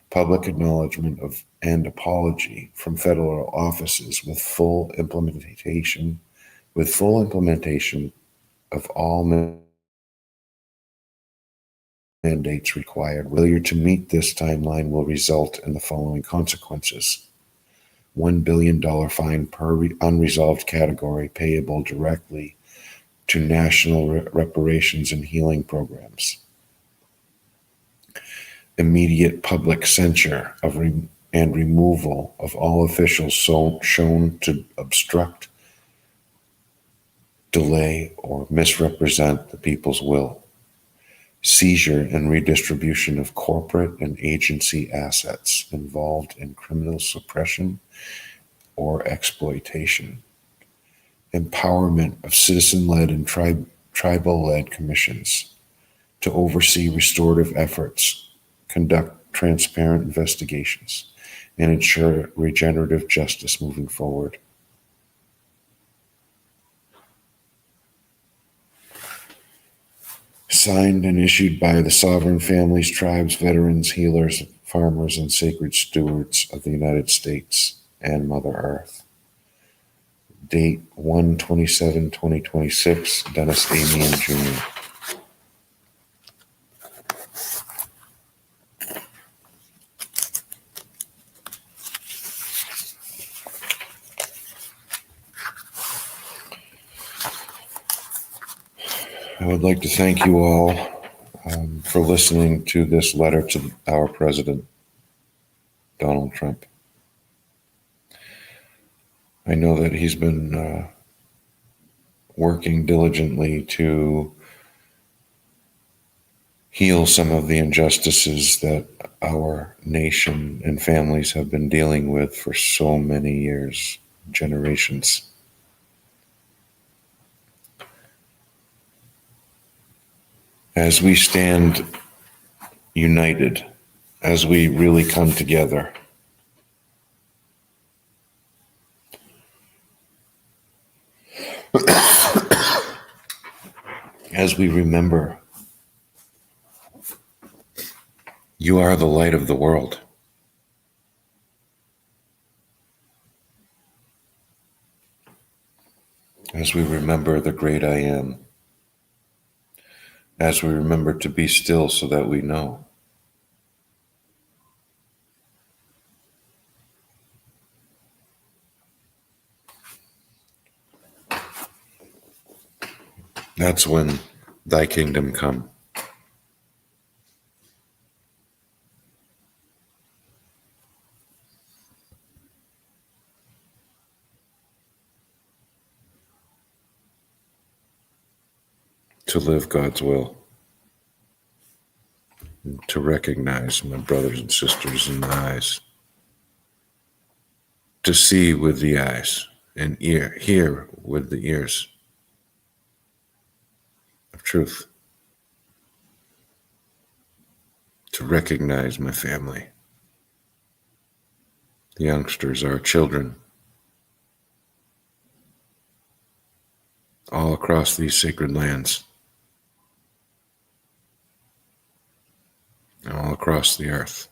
Public acknowledgement of and apology from federal offices with full implementation of all mandates required. Failure to meet this timeline will result in the following consequences. $1 billion fine per unresolved category payable directly to national reparations and healing programs. Immediate public censure of and removal of all officials shown to obstruct, delay, or misrepresent the people's will. Seizure and redistribution of corporate and agency assets involved in criminal suppression or exploitation. Empowerment of citizen-led and tribal-led commissions to oversee restorative efforts, conduct transparent investigations, and ensure regenerative justice moving forward. Signed and issued by the sovereign families, tribes, veterans, healers, farmers, and sacred stewards of the United States and Mother Earth. Date 1/27/2026, Dennis Amian Jr. I would like to thank you all for listening to this letter to our President, Donald Trump. I know that he's been working diligently to heal some of the injustices that our nation and families have been dealing with for so many years, generations. As we stand united, as we really come together, as we remember, you are the light of the world. As we remember the great I am. As we remember to be still so that we know. That's when thy kingdom come. To live God's will. To recognize my brothers and sisters in the eyes. To see with the eyes and hear with the ears of truth. To recognize my family. The youngsters, our children, all across these sacred lands, and all across the earth.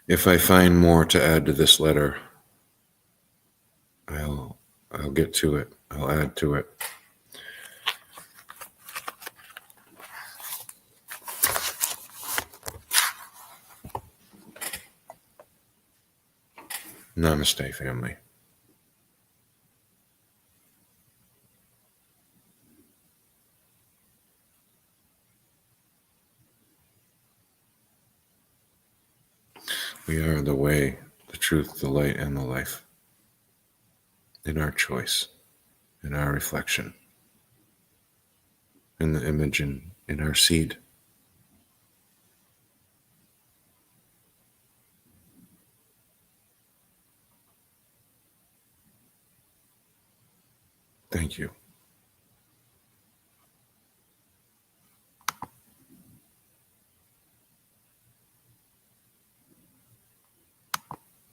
If I find more to add to this letter, I'll get to it. I'll add to it. Namaste, family. We are the way, the truth, the light, and the life. In our choice, in our reflection, in the image, in our seed. Thank you.